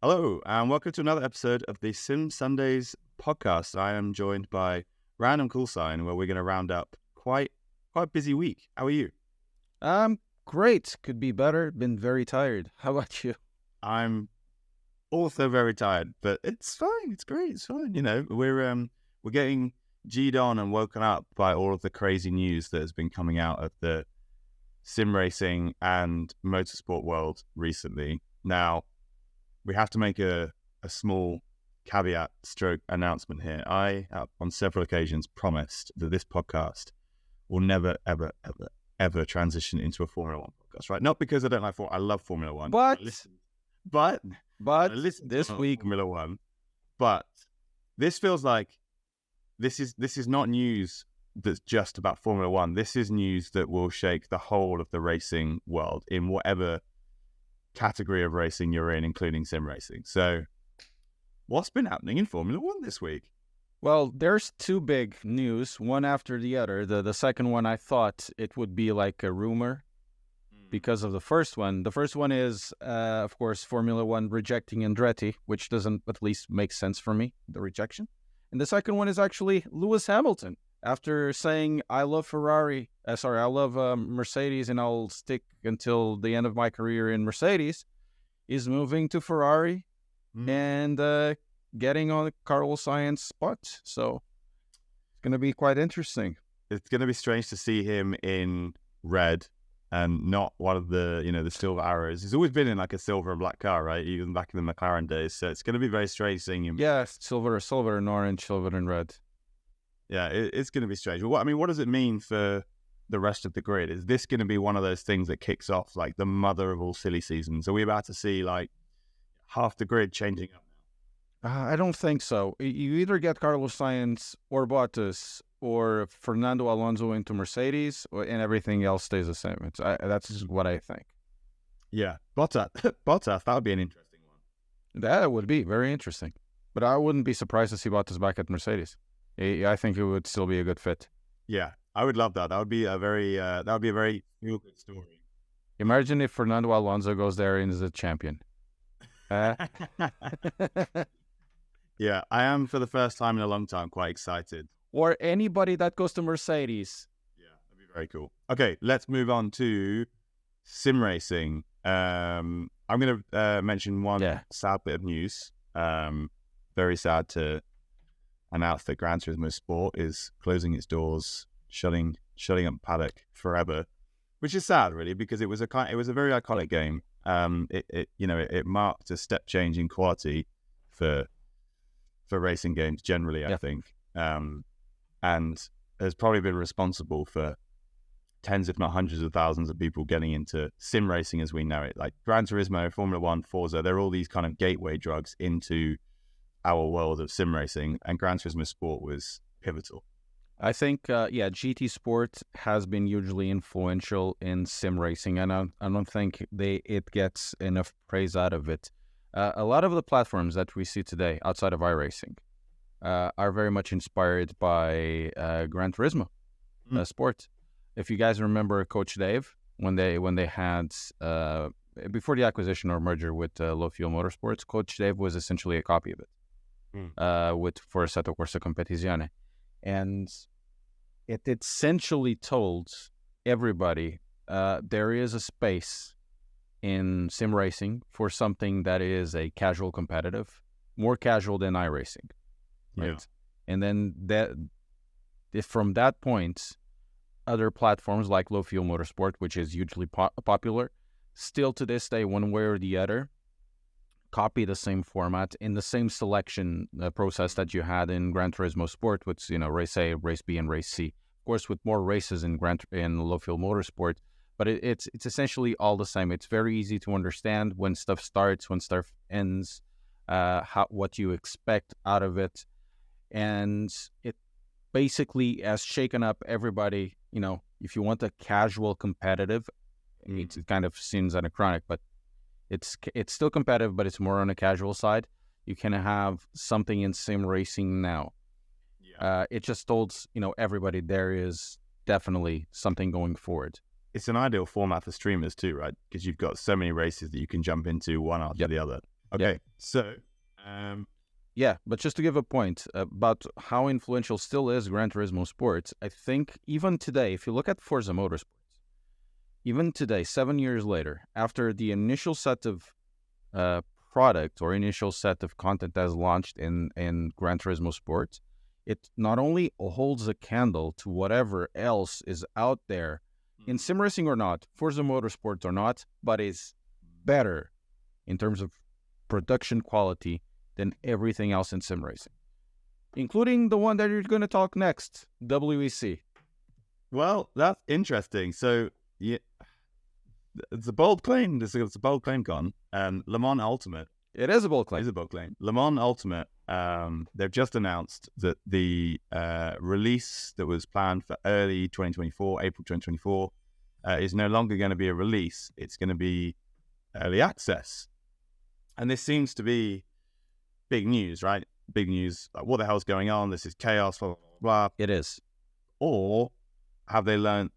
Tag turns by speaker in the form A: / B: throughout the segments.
A: Hello, and welcome to another episode of the Sim Sundays podcast. I am joined by Random Call Sign, where we're going to round up quite a busy week. How are you?
B: Great. Could be better. Been very tired. How about you?
A: I'm also very tired, but it's fine. It's great. It's fine. We're getting G'd on and woken up by all of the crazy news that has been coming out of the sim racing and motorsport world recently. Now, we have to make a small caveat stroke announcement here. I have on several occasions promised that this podcast will never, ever, ever, ever transition into a Formula One podcast, right? Not because I don't like I love Formula One.
B: But
A: I listen
B: this
A: to
B: week,
A: Formula One. But this feels like this is not news that's just about Formula One. This is news that will shake the whole of the racing world in whatever category of racing you're in, including sim racing. So what's been happening in Formula One this week?
B: well, there's two big news, one after the other. The second one, I thought it would be like a rumor because of the first one. The first one is, of course, Formula One rejecting Andretti, which doesn't at least make sense for me, the rejection. And the second one is actually Lewis Hamilton. After saying, I love Mercedes, and I'll stick until the end of my career in Mercedes, is moving to Ferrari and getting on Carlos Sainz's spot. So it's going to be quite interesting.
A: It's going to be strange to see him in red and not one of the silver arrows. He's always been in like a silver and black car, right? Even back in the McLaren days. So it's going to be very strange seeing him.
B: Yeah, silver and orange, silver and red.
A: Yeah, it's going to be strange. What does it mean for the rest of the grid? Is this going to be one of those things that kicks off like the mother of all silly seasons? Are we about to see like half the grid changing up now?
B: I don't think so. You either get Carlos Sainz or Bottas or Fernando Alonso into Mercedes, and everything else stays the same. That's just what I think.
A: Yeah, Bottas, that would be an interesting one.
B: That would be very interesting. But I wouldn't be surprised to see Bottas back at Mercedes. I think it would still be a good fit.
A: Yeah, I would love that. That would be a very feel good story.
B: Imagine if Fernando Alonso goes there and is a champion.
A: Yeah, I am for the first time in a long time quite excited.
B: Or anybody that goes to Mercedes.
A: Yeah, that'd be very cool. Okay, let's move on to sim racing. I'm going to mention one sad bit of news. Very sad to announce that Gran Turismo Sport is closing its doors, shutting up paddock forever, which is sad, really, because it was a very iconic game. It marked a step change in quality for racing games generally, I think, and has probably been responsible for tens, if not hundreds of thousands of people getting into sim racing as we know it. Like Gran Turismo, Formula One, Forza, they're all these kind of gateway drugs into our world of sim racing, and Gran Turismo Sport was pivotal.
B: I think, GT Sport has been hugely influential in sim racing, and I don't think it gets enough praise out of it. A lot of the platforms that we see today outside of iRacing are very much inspired by Gran Turismo Sport. If you guys remember Coach Dave, when they had before the acquisition or merger with Low Fuel Motorsports, Coach Dave was essentially a copy of it for Assetto Corsa Competizione. And it essentially told everybody there is a space in sim racing for something that is a casual competitive, more casual than iRacing. Right? Yeah. And then from that point, other platforms like Low Fuel Motorsport, which is hugely popular, still to this day, one way or the other, copy the same format in the same selection process that you had in Gran Turismo Sport, with race A, race B, and race C. Of course, with more races in Low Fuel Motorsport, but it's essentially all the same. It's very easy to understand when stuff starts, when stuff ends, what you expect out of it, and it basically has shaken up everybody. If you want a casual competitive, it kind of seems anachronic, but it's still competitive, but it's more on a casual side. You can have something in sim racing now. Yeah. It just told everybody there is definitely something going forward.
A: It's an ideal format for streamers too, right? Because you've got so many races that you can jump into one after the other. Okay, so
B: but just to give a point about how influential still is Gran Turismo Sports, I think even today, if you look at Forza Motorsports, even today, 7 years later, after the initial set of product or initial set of content that's launched in Gran Turismo Sports, it not only holds a candle to whatever else is out there in sim racing or not, Forza Motorsports or not, but is better in terms of production quality than everything else in sim racing, including the one that you're going to talk next, WEC.
A: Well, that's interesting. So, yeah, it's a bold claim. It's a bold claim, Con. Le Mans Ultimate.
B: It is a bold claim.
A: It is a bold claim. Le Mans Ultimate, they've just announced that the release that was planned for early 2024, April 2024, is no longer going to be a release. It's going to be early access. And this seems to be big news, right? Big news. Like, what the hell's going on? This is chaos, blah, blah, blah.
B: It is.
A: Or have they learned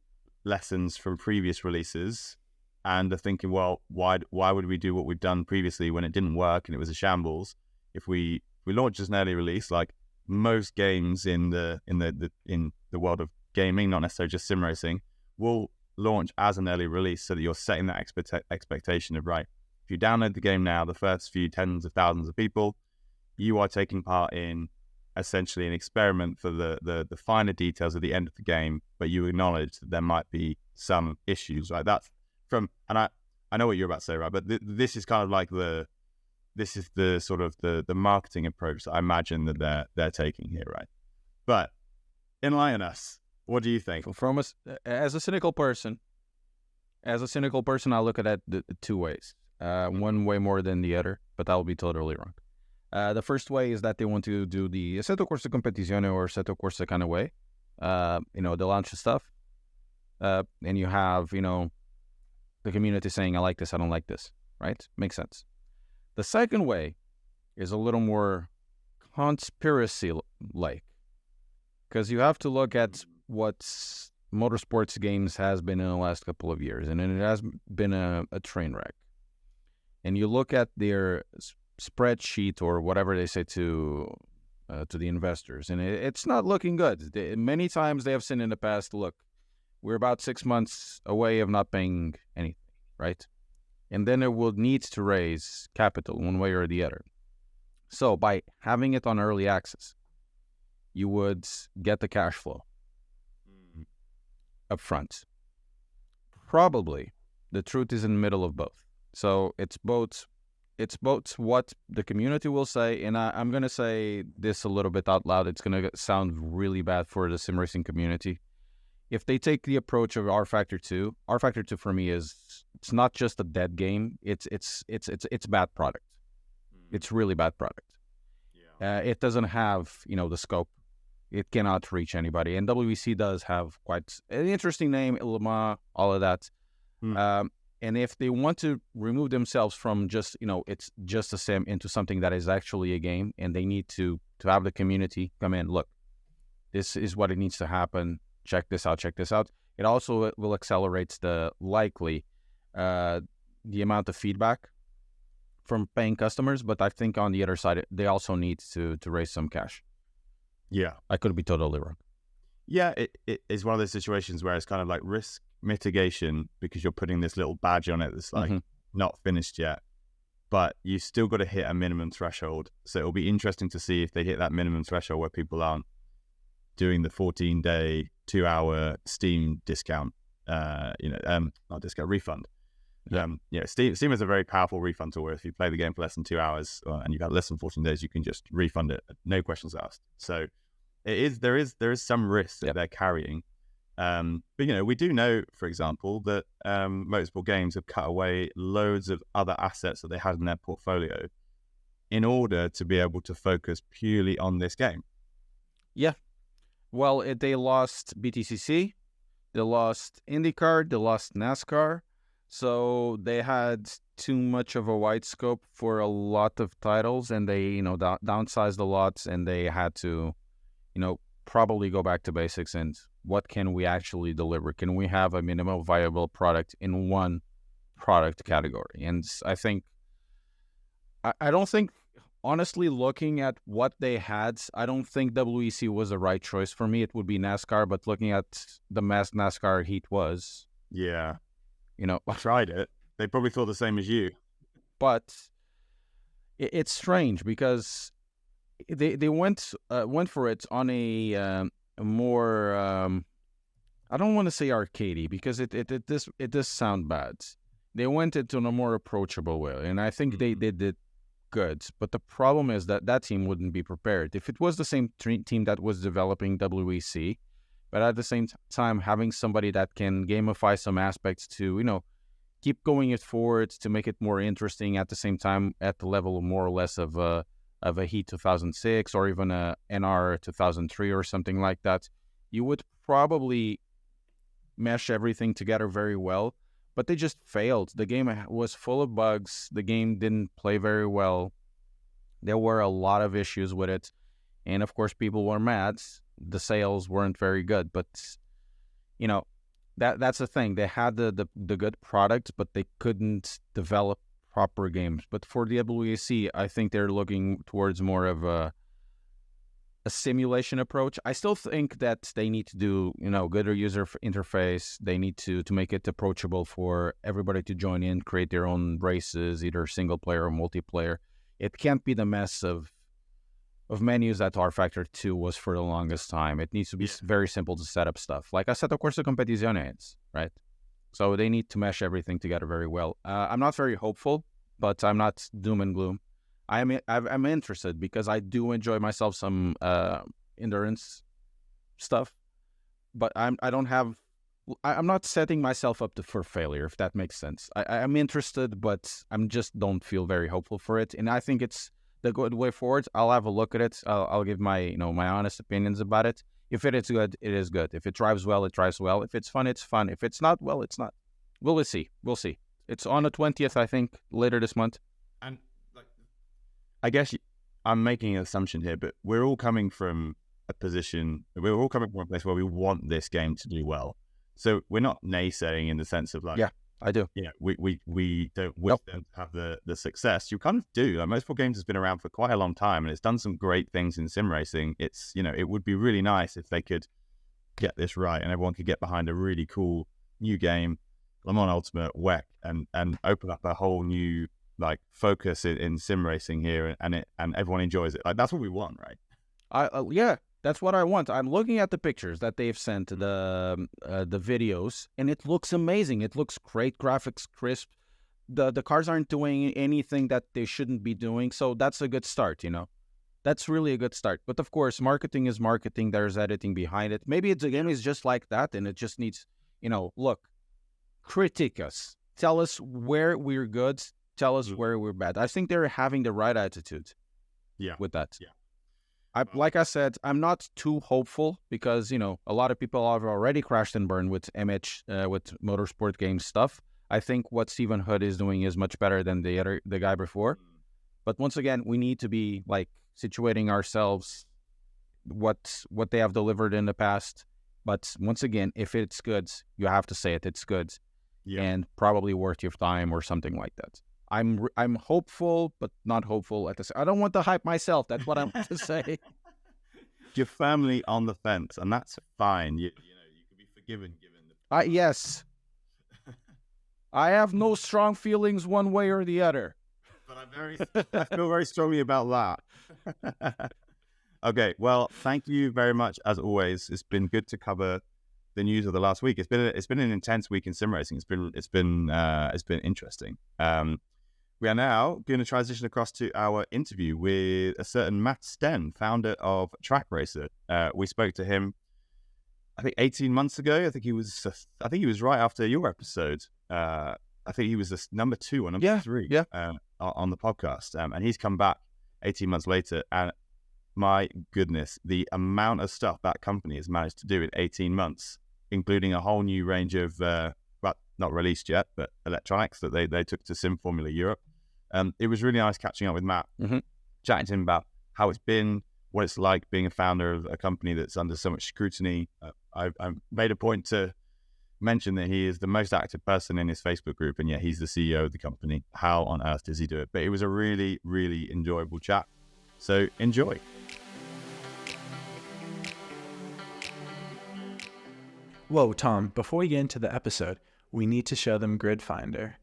A: lessons from previous releases and are thinking, well, why would we do what we've done previously when it didn't work and it was a shambles? If we launch as an early release, like most games in the world of gaming, not necessarily just sim racing, will launch as an early release so that you're setting that expectation of, right, if you download the game now, the first few tens of thousands of people, you are taking part in essentially an experiment for the finer details at the end of the game, but you acknowledge that there might be some issues, right? That's from, and I know what you're about to say, right? But this is kind of like this is the sort of the marketing approach that I imagine that they're taking here, right? But enlighten us. What do you think?
B: From us, as a cynical person, I look at it the two ways. One way more than the other, but I'll be totally wrong. The first way is that they want to do the Assetto Corsa Competizione or Assetto Corsa kind of way. They launch the stuff, and you have, the community saying, I like this, I don't like this, right? Makes sense. The second way is a little more conspiracy-like, because you have to look at what motorsports games has been in the last couple of years, and it has been a train wreck. And you look at their spreadsheet or whatever they say to the investors, and it's not looking good. Many times they have said in the past, look, we're about 6 months away of not paying anything, right? And then it will need to raise capital one way or the other. So by having it on early access, you would get the cash flow up front. Probably the truth is in the middle of both. So it's both what the community will say, and I'm going to say this a little bit out loud. It's going to sound really bad for the sim racing community. If they take the approach of R Factor 2 for me it's not just a dead game. It's bad product. It's really bad product. Yeah. It doesn't have, the scope. It cannot reach anybody. And WEC does have quite an interesting name, Le Mans, all of that. And if they want to remove themselves from just, it's just a sim into something that is actually a game, and they need to have the community come in, look, this is what it needs to happen. Check this out. It also will accelerate the amount of feedback from paying customers. But I think on the other side, they also need to raise some cash.
A: Yeah.
B: I could be totally wrong.
A: Yeah, it is one of those situations where it's kind of like risk mitigation, because you're putting this little badge on it that's like not finished yet, but you still got to hit a minimum threshold. So it'll be interesting to see if they hit that minimum threshold where people aren't doing the 14-day, 2-hour Steam discount, not discount, refund. Yeah. Steam is a very powerful refund tool where if you play the game for less than 2 hours and you've had less than 14 days, you can just refund it, no questions asked. So there is some risk that they're carrying. But we do know, for example, that Motorsport Games have cut away loads of other assets that they had in their portfolio in order to be able to focus purely on this game.
B: Yeah. Well, they lost BTCC, they lost IndyCar, they lost NASCAR. So they had too much of a wide scope for a lot of titles, and they, downsized a lot, and they had to, probably go back to basics and what can we actually deliver? Can we have a minimal viable product in one product category? And I think I don't think, honestly, looking at what they had, I don't think WEC was the right choice for me. It would be NASCAR, but looking at the mess NASCAR heat was,
A: Yeah.
B: I
A: tried it. They probably thought the same as you.
B: But it's strange because they went for it on a more I don't want to say arcadey because it does sound bad. They went into a more approachable way, and I think they did it good. But the problem is that team wouldn't be prepared. If it was the same team that was developing WEC, but at the same time having somebody that can gamify some aspects to, keep going it forward to make it more interesting at the same time at the level more or less of a Heat 2006 or even a NR 2003 or something like that, you would probably mesh everything together very well. But they just failed. The game was full of bugs. The game didn't play very well. There were a lot of issues with it. And of course, people were mad. The sales weren't very good. But, that's the thing. They had the good product, but they couldn't develop proper games. But for the WEC, I think they're looking towards more of a simulation approach. I still think that they need to do, gooder user interface. They need to make it approachable for everybody to join in, create their own races, either single player or multiplayer. It can't be the mess of menus that R Factor 2 was for the longest time. It needs to be very simple to set up stuff. Like I said, of course, the competiciones, right? So they need to mesh everything together very well. I'm not very hopeful, but I'm not doom and gloom. I'm interested because I do enjoy myself some endurance stuff, but I'm not setting myself up for failure, if that makes sense. I'm interested, but I'm just don't feel very hopeful for it, and I think it's the good way forward. I'll have a look at it. I'll give my my honest opinions about it. If it is good, it is good. If it drives well, it drives well. If it's fun, it's fun. If it's not, well, it's not. We'll see. We'll see. It's on the 20th, I think, later this month.
A: And I guess I'm making an assumption here, but we're all coming from a position. We're all coming from a place where we want this game to do well. So we're not naysaying in the sense of like,
B: I do.
A: We don't wish them to have the success. You kind of do. Like, Motorsport Games has been around for quite a long time, and it's done some great things in sim racing. It's it would be really nice if they could get this right, and everyone could get behind a really cool new game, Le Mans Ultimate, WEC, and open up a whole new focus in sim racing here, and everyone enjoys it. Like, that's what we want, right?
B: That's what I want. I'm looking at the pictures that they've sent, the videos, and it looks amazing. It looks great, graphics crisp. The cars aren't doing anything that they shouldn't be doing, so that's a good start, That's really a good start. But of course, marketing is marketing. There's editing behind it. Maybe the game is just like that, and it just needs, look, critique us. Tell us where we're good. Tell us where we're bad. I think they're having the right attitude with that.
A: Yeah.
B: Like I said, I'm not too hopeful because, a lot of people have already crashed and burned with with Motorsport Games stuff. I think what Stephen Hood is doing is much better than the guy before. But once again, we need to be situating ourselves what they have delivered in the past. But once again, if it's good, you have to say it. It's good and probably worth your time or something like that. I'm hopeful, but not hopeful at the same. I don't want to hype myself. That's what I want to say.
A: Your family on the fence, and that's fine. You can be forgiven given the.
B: Yes. I have no strong feelings one way or the other.
A: But I feel very strongly about that. Okay, well, thank you very much as always. It's been good to cover the news of the last week. It's been an intense week in sim racing. It's been interesting. We are now going to transition across to our interview with a certain Matt Sten, founder of Trak Racer. We spoke to him, I think 18 months ago. I think he was right after your episode. I think he was number 2 or number 3 on the podcast. And he's come back 18 months later. And my goodness, the amount of stuff that company has managed to do in 18 months, including a whole new range of, not released yet, but electronics that they took to Sim Formula Europe. It was really nice catching up with Matt, chatting to him about how it's been, what it's like being a founder of a company that's under so much scrutiny. I made a point to mentioned that he is the most active person in his Facebook group, and yet he's the CEO of the company. How on earth does he do it? But it was a really, really enjoyable chat. So enjoy.
C: Whoa, Tom, before we get into the episode, we need to show them Grid Finder.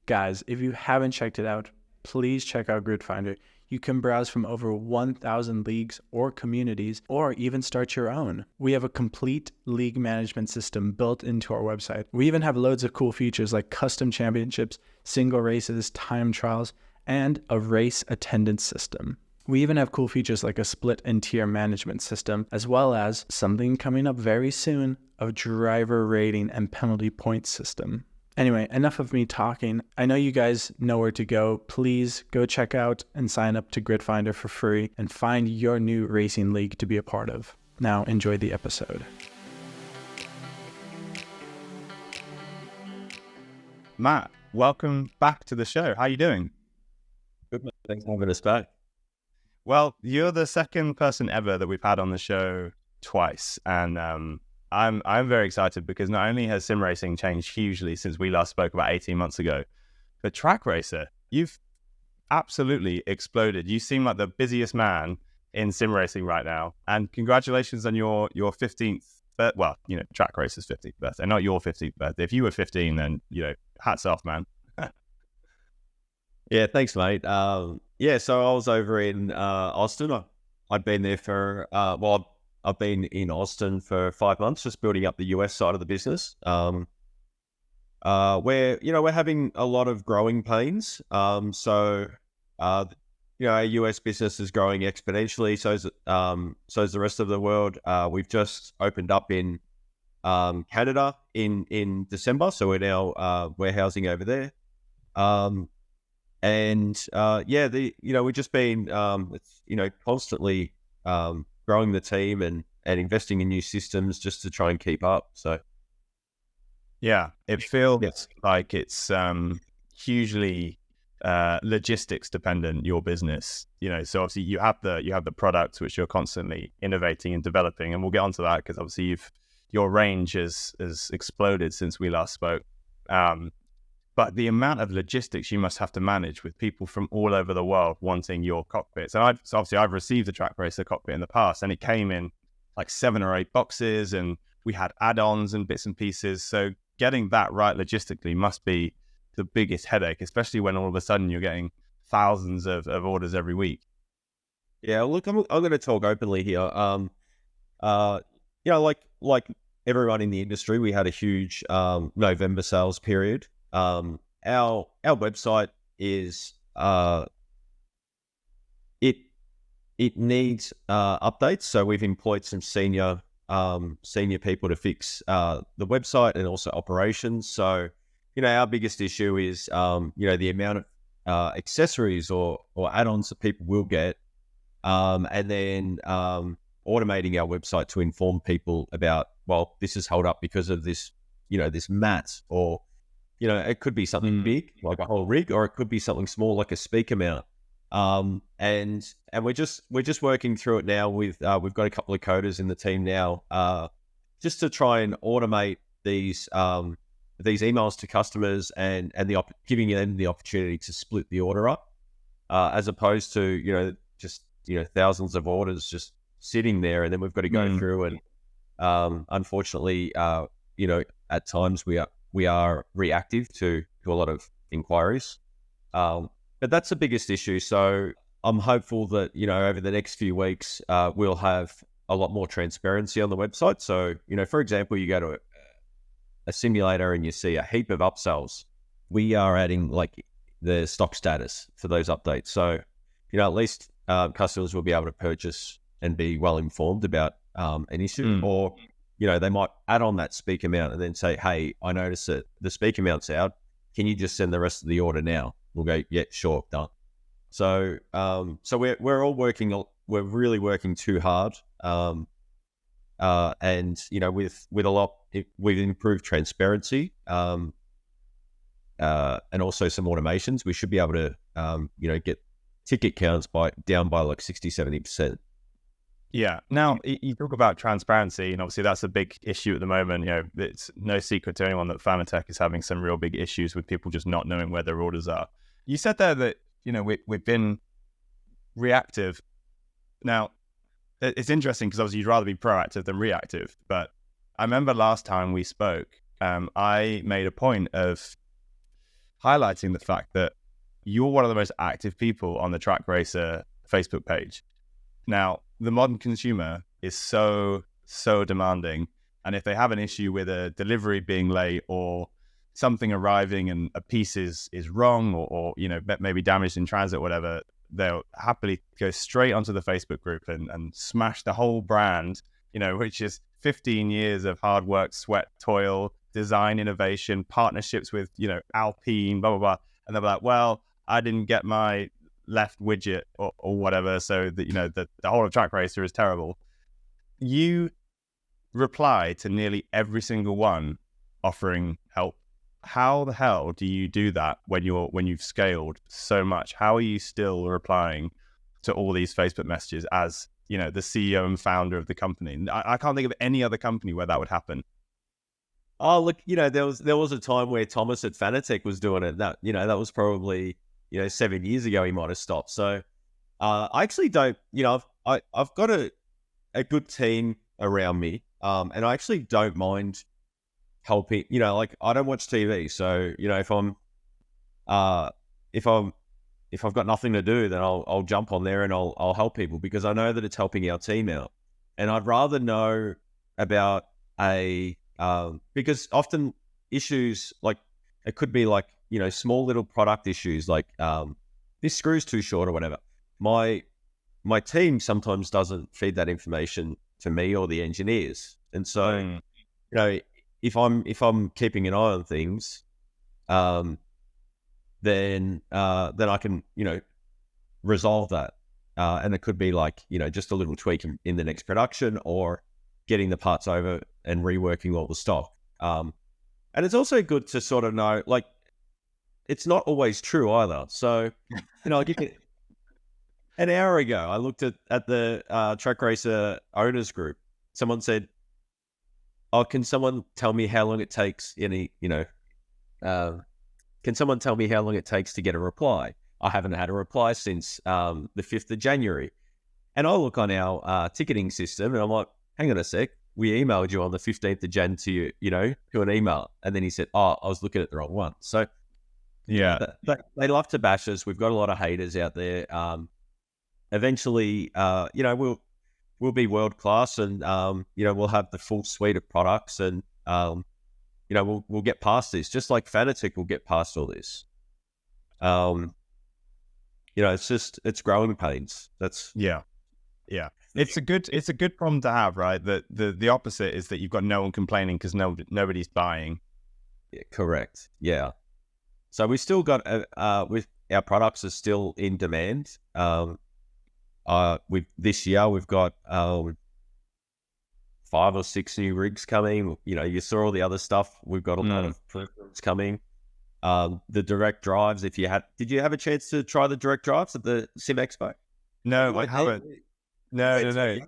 C: Guys, if you haven't checked it out, please check out Grid Finder. You can browse from over 1,000 leagues or communities, or even start your own. We have a complete league management system built into our website. We even have loads of cool features like custom championships, single races, time trials, and a race attendance system. We even have cool features like a split and tier management system, as well as something coming up very soon, a driver rating and penalty points system. Anyway, enough of me talking. I know you guys know where to go. Please go check out and sign up to Grid Finder for free and find your new racing league to be a part of. Now, enjoy the episode.
A: Matt, welcome back to the show. How are you doing?
D: Good, man. Thanks for having us back.
A: Well, you're the second person ever that we've had on the show twice, and I'm very excited because not only has sim racing changed hugely since we last spoke about 18 months ago, but Trak Racer, you've absolutely exploded. You seem like the busiest man in sim racing right now, and congratulations on your 15th. Well, Trak Racer's 15th birthday, not your 15th birthday. If you were 15, then hats off, man.
D: Yeah, thanks, mate. So I was over in Austin. I'd been there for I've been in Austin for 5 months, just building up the US side of the business. We're having a lot of growing pains. Our US business is growing exponentially. So is the rest of the world. We've just opened up in Canada in December, so we're now warehousing over there. We've just been constantly growing the team and investing in new systems just to try and keep up. So
A: yeah, it feels like it's hugely logistics dependent, your business. So obviously you have the products which you're constantly innovating and developing, and we'll get onto that because obviously your range has exploded since we last spoke. But the amount of logistics you must have to manage with people from all over the world wanting your cockpits. And I've received the Trak Racer cockpit in the past, and it came in like 7 or 8 boxes, and we had add-ons and bits and pieces. So getting that right logistically must be the biggest headache, especially when all of a sudden you're getting thousands of orders every week.
D: Yeah, look, I'm going to talk openly here. Like everyone in the industry, we had a huge November sales period. Our website is it needs updates, so we've employed some senior people to fix the website and also operations. So our biggest issue is the amount of accessories or add-ons that people will get, and then automating our website to inform people about, well, this is held up because of this this mat, or it could be something big like a whole rig, or it could be something small like a speaker mount. And we're just working through it now. We've got a couple of coders in the team now, just to try and automate these emails to customers and giving them the opportunity to split the order up, as opposed to thousands of orders just sitting there, and then we've got to go through and unfortunately at times we are reactive to a lot of inquiries. But that's the biggest issue. So I'm hopeful that, over the next few weeks, we'll have a lot more transparency on the website. So, for example, you go to a simulator and you see a heap of upsells. We are adding like the stock status for those updates. So, at least customers will be able to purchase and be well informed about an issue, or they might add on that speaker mount and then say, hey, I noticed that the speaker mount's out. Can you just send the rest of the order now? We'll go, yeah, sure, done. So we're all working. We're really working too hard. And with a lot, we've improved transparency. And also some automations. We should be able to, get ticket counts down by like 60-70%.
A: Yeah. Now, you talk about transparency, and obviously that's a big issue at the moment. You know, it's no secret to anyone that Fanatec is having some real big issues with people just not knowing where their orders are. You said there that, you know, we've been reactive. Now, it's interesting because obviously you'd rather be proactive than reactive. But I remember last time we spoke, I made a point of highlighting the fact that you're one of the most active people on the Trak Racer Facebook page. Now, the modern consumer is so demanding. And if they have an issue with a delivery being late or something arriving and a piece is wrong or you know, maybe damaged in transit or whatever, they'll happily go straight onto the Facebook group and smash the whole brand, you know, which is 15 years of hard work, sweat, toil, design, innovation, partnerships with, you know, Alpine, blah, blah, blah. And they'll be like, well, I didn't get my left widget or whatever, so that, you know, the whole of Trak Racer is terrible. You reply to nearly every single one offering help. How the hell do you do that when you've scaled so much? How are you still replying to all these Facebook messages as, you know, the CEO and founder of the company? I can't think of any other company where that would happen.
D: Oh, look, you know, there was a time where Thomas at Fanatec was doing it. That, you know, that was probably, you know, 7 years ago. He might have stopped. So I actually don't, you know, I've got a good team around me, and I actually don't mind helping. You know, like, I don't watch TV, so, you know, if I've got nothing to do, then I'll jump on there and I'll help people, because I know that it's helping our team out. And I'd rather know about because often issues, like, it could be like, you know, small little product issues, like this screw's too short or whatever. My team sometimes doesn't feed that information to me or the engineers. And so, you know, if I'm keeping an eye on things, then I can, you know, resolve that. And it could be like, you know, just a little tweak in the next production, or getting the parts over and reworking all the stock. And it's also good to sort of know, like, it's not always true either. So, you know, an hour ago, I looked at the Trak Racer owners group. Someone said, "Oh, can someone tell me how long it takes?" Can someone tell me how long it takes to get a reply? I haven't had a reply since the 5th of January. And I look on our ticketing system and I'm like, hang on a sec. We emailed you on the 15th of Jan to an email. And then he said, oh, I was looking at the wrong one. So yeah, they love to bash us. We've got a lot of haters out there. Eventually, you know, we'll be world-class, and, you know, we'll have the full suite of products, and, you know, we'll get past this, just like Fanatec will get past all this. You know, it's growing pains. That's
A: yeah. It's a good problem to have, right? The opposite is that you've got no one complaining because nobody's buying.
D: Yeah, correct. Yeah. So we still got with our products are still in demand. This year we've got 5 or 6 new rigs coming. You know, you saw all the other stuff. We've got a lot of peripherals coming. The direct drives. Did you have a chance to try the direct drives at the Sim Expo?
A: No, I haven't. No.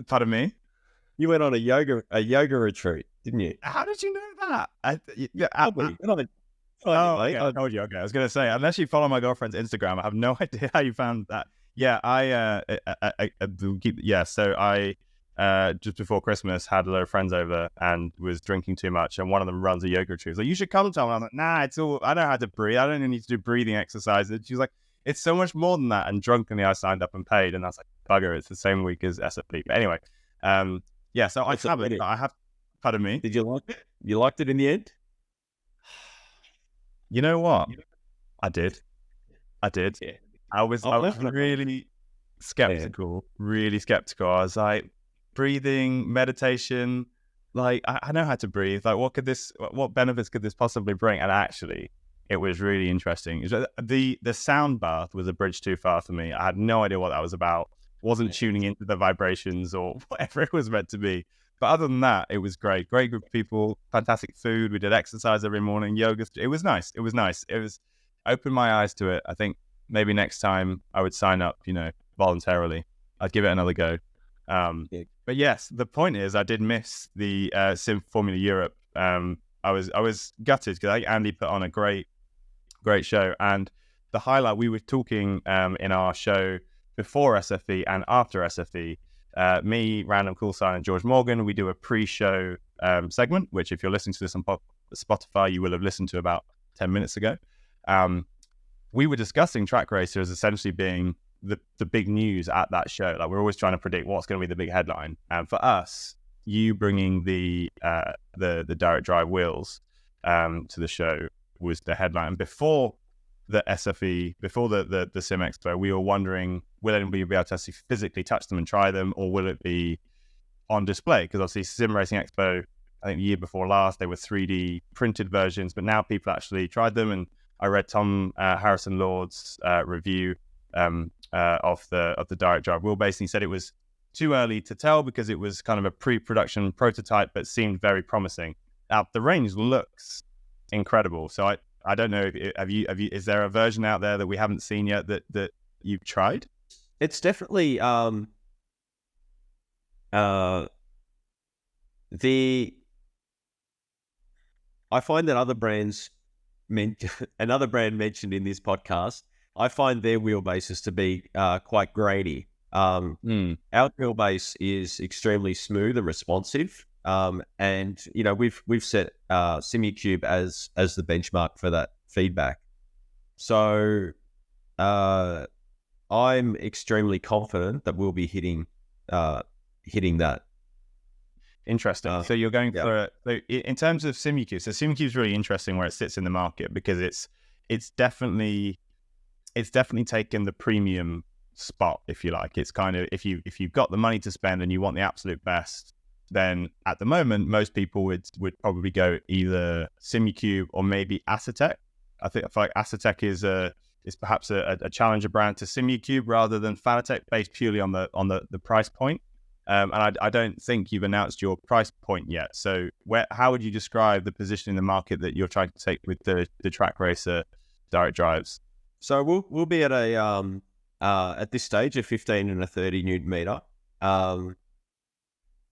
A: Pardon me?
D: You went on a yoga retreat, didn't you?
A: How did you know that? I told you. Okay, I was going to say, unless you follow my girlfriend's Instagram, I have no idea how you found that. Yeah, So I just before Christmas had a lot of friends over and was drinking too much, and one of them runs a yoga retreat. Like, you should come to me. I'm like, nah, it's all. I know how to breathe. I don't need to do breathing exercises. She's like, it's so much more than that. And drunkenly, I signed up and paid, and that's like, bugger. It's the same week as SFP. But anyway, yeah. So I have it. I have. Pardon me.
D: Did you like it? You liked it in the end?
A: You know what? I did. Yeah. I was really skeptical. Really skeptical. I was like, breathing, meditation. Like, I know how to breathe. Like, what benefits could this possibly bring? And actually, it was really interesting. The sound bath was a bridge too far for me. I had no idea what that was about. Wasn't tuning into the vibrations or whatever it was meant to be. But other than that, it was great. Great group of people, fantastic food. We did exercise every morning, yoga. It was nice. It opened my eyes to it. I think maybe next time I would sign up, voluntarily. I'd give it another go. But yes, the point is, I did miss the Sim Formula Europe. I was gutted because I think Andy put on a great show, and the highlight, we were talking in our show before SFE and after SFE. Me, Random Call Sign, and George Morgan, we do a pre-show segment, which if you're listening to this on Spotify, you will have listened to about 10 minutes ago. We were discussing Trak Racer as essentially being the big news at that show. Like, we're always trying to predict what's going to be the big headline. And for us, you bringing the direct drive wheels to the show was the headline. Before the SFE, before the Sim Expo, we were wondering, will anybody be able to actually physically touch them and try them, or will it be on display? Because obviously Sim Racing Expo, I think the year before last, they were 3D printed versions, but now people actually tried them. And I read Tom Harrison Lord's review of the direct drive wheelbase, and he said it was too early to tell because it was kind of a pre-production prototype, but seemed very promising. Now the range looks incredible. So I don't know, have you is there a version out there that we haven't seen yet that you've tried?
D: It's definitely I find that other brands another brand mentioned in this podcast, I find their wheelbases to be quite grainy. Our wheelbase is extremely smooth and responsive. And you know, we've set SimuCube as the benchmark for that feedback. So I'm extremely confident that we'll be hitting that.
A: Interesting. So you're going for in terms of SimuCube. So SimuCube is really interesting where it sits in the market, because it's definitely taken the premium spot, if you like. It's kind of, if you've got the money to spend and you want the absolute best, then at the moment most people would probably go either SimuCube or maybe Asetek. I feel like Asetek is perhaps a challenger brand to SimuCube rather than Fanatec, based purely on the price point. And I don't think you've announced your price point yet. So how would you describe the position in the market that you're trying to take with the Trak Racer direct drives?
D: So we'll be at at this stage a 15 and a 30 Newton meter.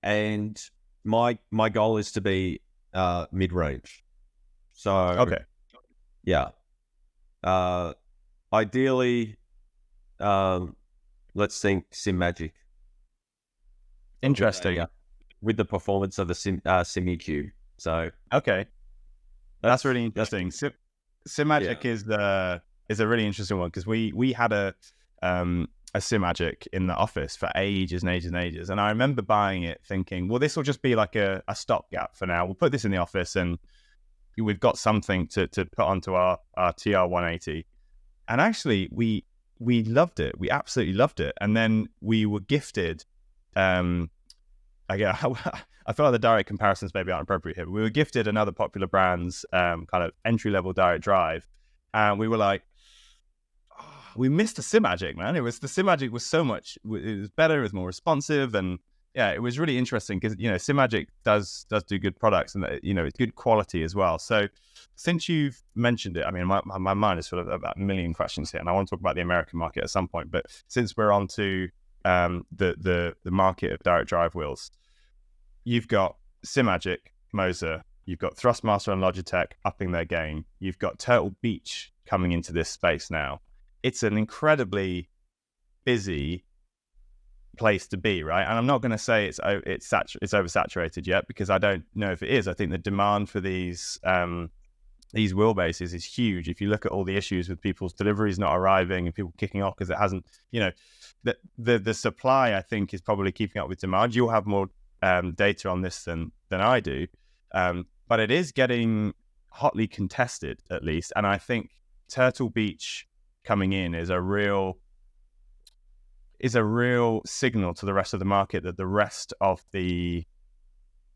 D: And my goal is to be mid-range. So
A: okay.
D: Yeah. Ideally, let's think Sim Magic.
A: Interesting.
D: With the performance of the SimuCube. So
A: okay, that's really interesting. Sim Magic is a really interesting one, because we had a Sim Magic in the office for ages and ages and ages, and I remember buying it thinking, well, this will just be like a stopgap for now. We'll put this in the office and we've got something to put onto our TR180. And actually we loved it. We absolutely loved it. And then we were gifted I feel like the direct comparisons maybe aren't appropriate here. We were gifted another popular brand's kind of entry-level direct drive, and we were like, we missed the Sim Magic, man. The Sim Magic was so much, it was better, it was more responsive, and yeah, it was really interesting because, you know, Sim Magic does do good products, and, you know, it's good quality as well. So since you've mentioned it, I mean, my mind is full of about a million questions here, and I want to talk about the American market at some point, but since we're on to the market of direct drive wheels, you've got SimMagic, Moser, you've got Thrustmaster and Logitech upping their game, you've got Turtle Beach coming into this space now. It's an incredibly busy place to be, right? And I'm not going to say it's oversaturated yet, because I don't know if it is. I think the demand for these wheelbases is huge. If you look at all the issues with people's deliveries not arriving and people kicking off because it hasn't, you know, the supply, I think, is probably keeping up with demand. You'll have more data on this than I do, but it is getting hotly contested, at least. And I think Turtle Beach coming in is a real signal to the rest of the market that the rest of the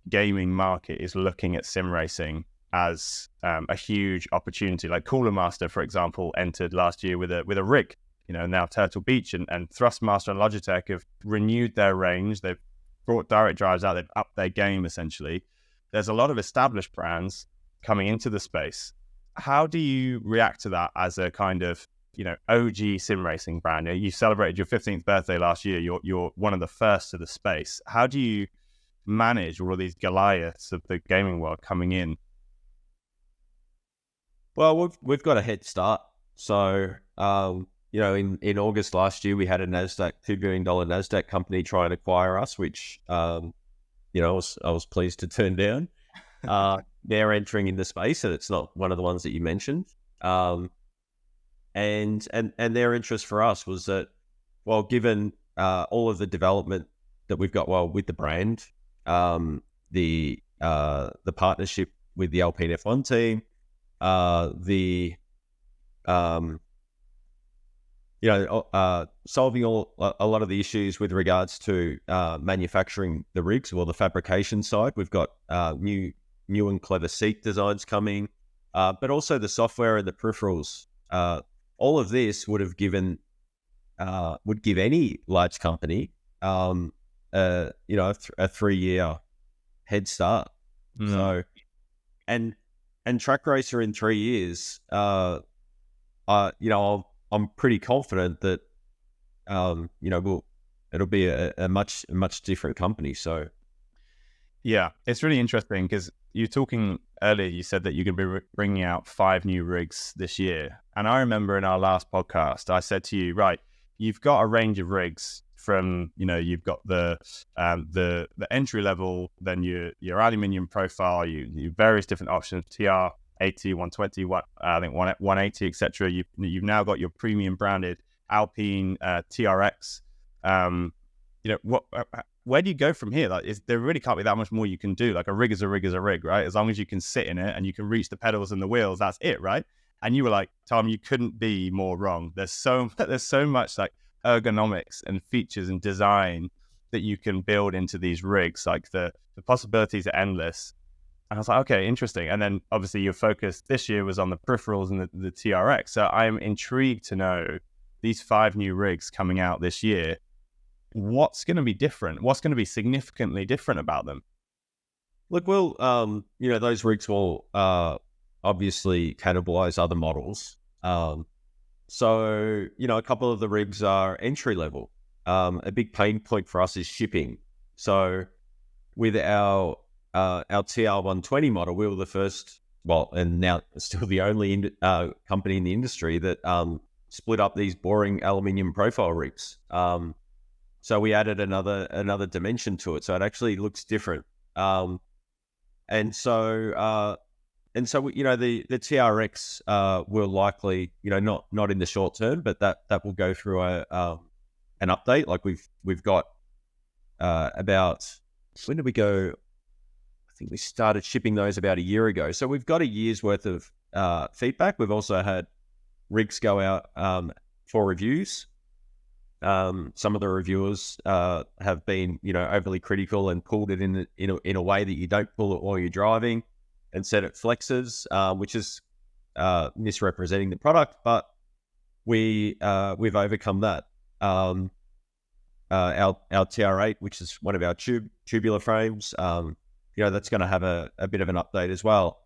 A: gaming market is looking at sim racing as a huge opportunity. Like Cooler Master, for example, entered last year with a rig. You know, now Turtle Beach and Thrustmaster and Logitech have renewed their range. They've brought direct drives out. They've upped their game, essentially. There's a lot of established brands coming into the space. How do you react to that as a kind of OG sim racing brand. You celebrated your 15th birthday last year. You're one of the first to the space. How do you manage all of these Goliaths of the gaming world coming in?
D: Well, we've got a head start. So, in August last year, we had a $2 billion NASDAQ company try and acquire us, which, I was pleased to turn down. They're entering in the space, and it's not one of the ones that you mentioned. And their interest for us was that, well, given all of the development that we've got, with the brand, the partnership with the Alpine F1 team, solving a lot of the issues with regards to manufacturing the rigs, or the fabrication side. We've got new and clever seat designs coming, but also the software and the peripherals. All of this would give any large company a 3-year head start. So, and Trak Racer in 3 years, I'm pretty confident that it'll be a much different company. So,
A: yeah, it's really interesting because you're talking earlier. You said that you're going to be bringing out 5 new rigs this year, and I remember in our last podcast, I said to you, right, you've got a range of rigs from you've got the entry level, then your aluminium profile, you various different options, TR 80, 120, I think 180, etc. You've now got your premium branded Alpine TRX. Where do you go from here? Like, there really can't be that much more you can do. Like, a rig is a rig is a rig, right? As long as you can sit in it and you can reach the pedals and the wheels, that's it, right? And you were like, Tom, you couldn't be more wrong. There's so much like ergonomics and features and design that you can build into these rigs. Like, the possibilities are endless. And I was like, okay, interesting. And then obviously your focus this year was on the peripherals and the TRX. So I'm intrigued to know these 5 new rigs coming out this year. What's going to be different? What's going to be significantly different about them?
D: Look, those rigs will obviously cannibalize other models. So, a couple of the rigs are entry level. A big pain point for us is shipping. So with our TR120 model, we were the first, and now still the only company in the industry that split up these boring aluminium profile rigs. So we added another dimension to it. So it actually looks different. And so the TRX will likely, not in the short term, but that will go through an update. Like we've got about, when did we go? I think we started shipping those about a year ago. So we've got a year's worth of feedback. We've also had rigs go out for reviews. Some of the reviewers have been, overly critical and pulled it in a way that you don't pull it while you're driving, and said it flexes, which is misrepresenting the product. But we've overcome that. Our TR8, which is one of our tubular frames, that's going to have a bit of an update as well.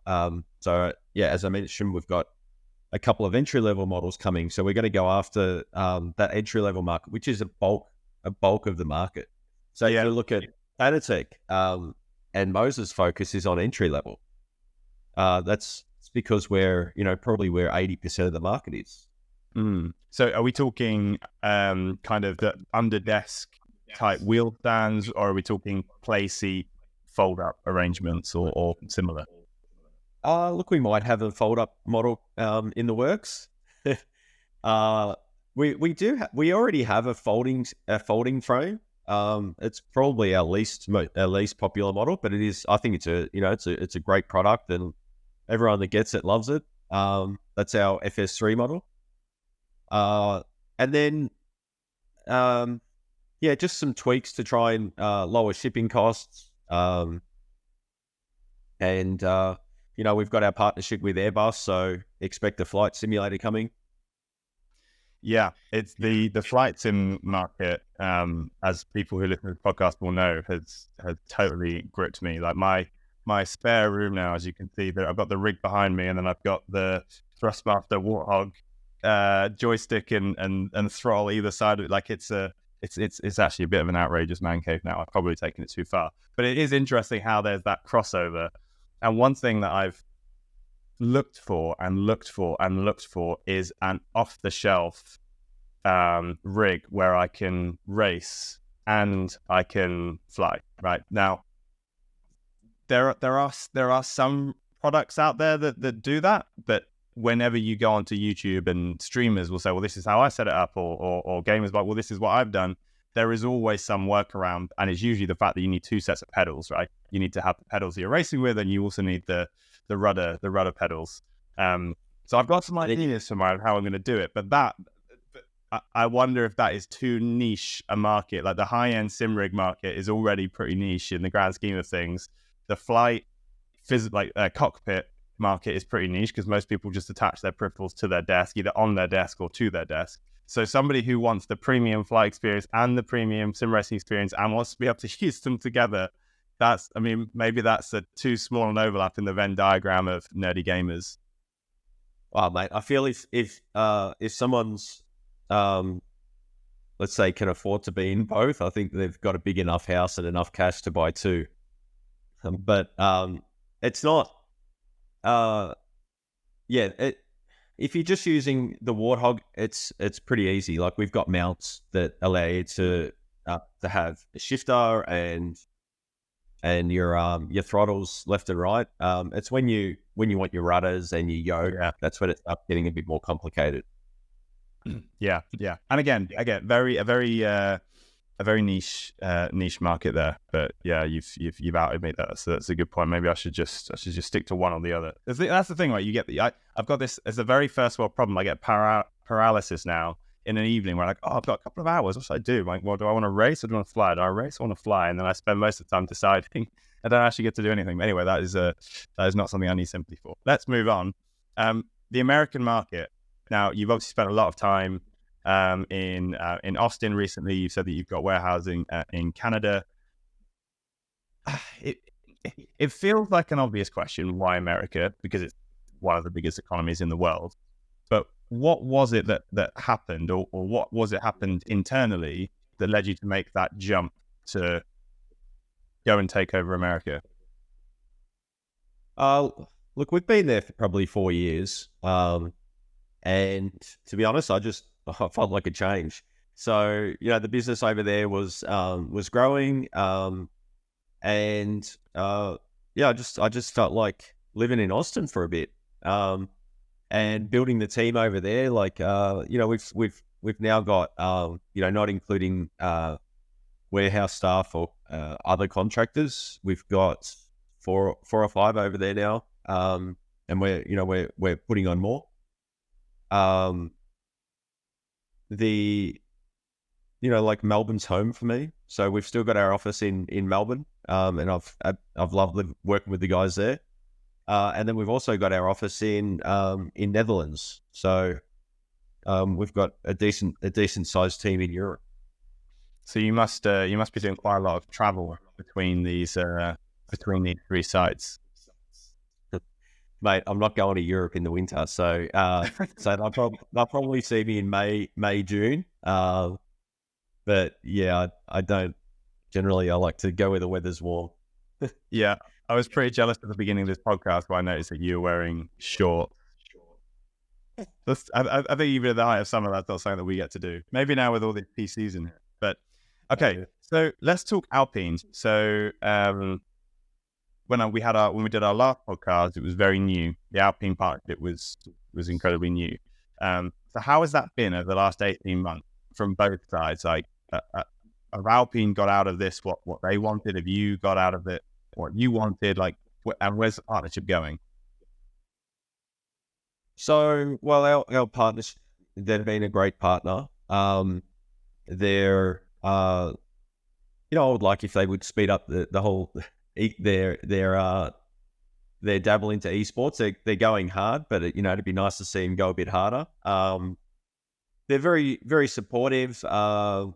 D: So yeah, as I mentioned, we've got a couple of entry-level models coming. So we're going to go after that entry-level market, which is a bulk of the market. So yeah, you look at Fanatec, and Moses' focus is on entry-level. That's because we're, probably where 80% of the market is.
A: So are we talking kind of the under-desk type wheel stands, or are we talking play seat fold-up arrangements or similar?
D: Look, we might have a fold-up model in the works. We already have a folding frame. It's probably our least popular model, but it is. I think it's a great product, and everyone that gets it loves it. That's our FS3 model. And then just some tweaks to try and lower shipping costs. We've got our partnership with Airbus, so expect a flight simulator coming.
A: Yeah, it's the flight sim market, as people who listen to the podcast will know, has totally gripped me. Like my spare room now, as you can see, that I've got the rig behind me, and then I've got the Thrustmaster Warthog joystick and throttle either side of it. Like it's actually a bit of an outrageous man cave now. I've probably taken it too far, but it is interesting how there's that crossover. And one thing that I've looked for is an off-the-shelf rig where I can race and I can fly. Right now, there are some products out there that do that, but whenever you go onto YouTube and streamers will say, well, this is how I set it up, or gamers like, well, this is what I've done, there is always some workaround, and it's usually the fact that you need two sets of pedals, right? You need to have the pedals that you're racing with, and you also need the rudder pedals. So I've got some ideas for how I'm going to do it, but I wonder if that is too niche a market. Like the high-end sim rig market is already pretty niche in the grand scheme of things. The flight, cockpit market is pretty niche because most people just attach their peripherals to their desk, either on their desk or to their desk. So somebody who wants the premium flight experience and the premium sim racing experience and wants to be able to use them together, maybe that's a too small an overlap in the Venn diagram of nerdy gamers.
D: Wow, mate, I feel if someone's let's say can afford to be in both, I think they've got a big enough house and enough cash to buy two. But it's not. If you're just using the Warthog, it's pretty easy. Like we've got mounts that allow you to have a shifter and your throttles left and right. It's when you want your rudders and your yoke, that's when it's up getting a bit more complicated.
A: Yeah. And again, a very niche market there. But yeah, you've outed me there. So that's a good point. Maybe I should just stick to one or the other. That's the thing, right? You get I've got this as a very first world problem. I get paralysis now in an evening where I'm like, oh, I've got a couple of hours. What should I do? Like, well, do I want to race or do I want to fly? Do I race or want to fly? And then I spend most of the time deciding. I don't actually get to do anything. But anyway, that is not something I need sympathy for. Let's move on. The American market. Now, you've obviously spent a lot of time in Austin recently. You said that you've got warehousing in Canada. It feels like an obvious question, why America? Because it's one of the biggest economies in the world. But what was it that happened, or what was it happened internally that led you to make that jump to go and take over America?
D: Look, we've been there for probably 4 years. And to be honest, I felt like a change. So, the business over there was growing. I just felt like living in Austin for a bit. And building the team over there, we've now got, not including warehouse staff or other contractors, we've got four or five over there now. And we're putting on more. Melbourne's home for me, so we've still got our office in Melbourne, and I've loved working with the guys there, and then we've also got our office in Netherlands, so we've got a decent sized team in Europe.
A: So you must be doing quite a lot of travel between these three sites.
D: Mate, I'm not going to Europe in the winter, so they'll probably see me in May, June. But yeah, I don't generally. I like to go where the weather's warm.
A: Yeah, I was pretty jealous at the beginning of this podcast, but I noticed that you were wearing shorts. I think even at the height of summer, that's not something that we get to do. Maybe now with all the PCs in here. But okay, so let's talk Alpine. So when we did our last podcast, it was very new. The Alpine partnership was incredibly new. So how has that been over the last 18 months from both sides? Like, have Alpine got out of this what they wanted? Have you got out of it what you wanted? Like, and where's the partnership going?
D: So, well, our partners, they've been a great partner. They're, I would like if they would speed up the whole. They're dabbling into esports. They're going hard, but it'd be nice to see them go a bit harder. They're very, very supportive. I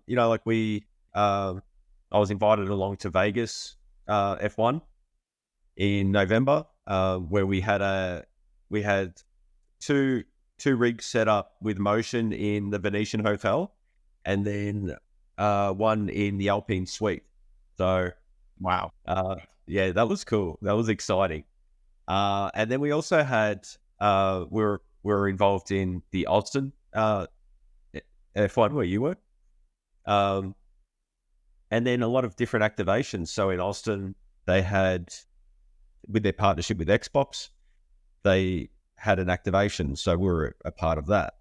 D: was invited along to Vegas F1 in November, where we had two two rigs set up with motion in the Venetian Hotel, and then one in the Alpine suite. So,
A: wow.
D: Yeah, that was cool. That was exciting. And then we also had, we're involved in the Austin F1 where you were. And then a lot of different activations. So in Austin, they had, with their partnership with Xbox, they had an activation. So we were a part of that.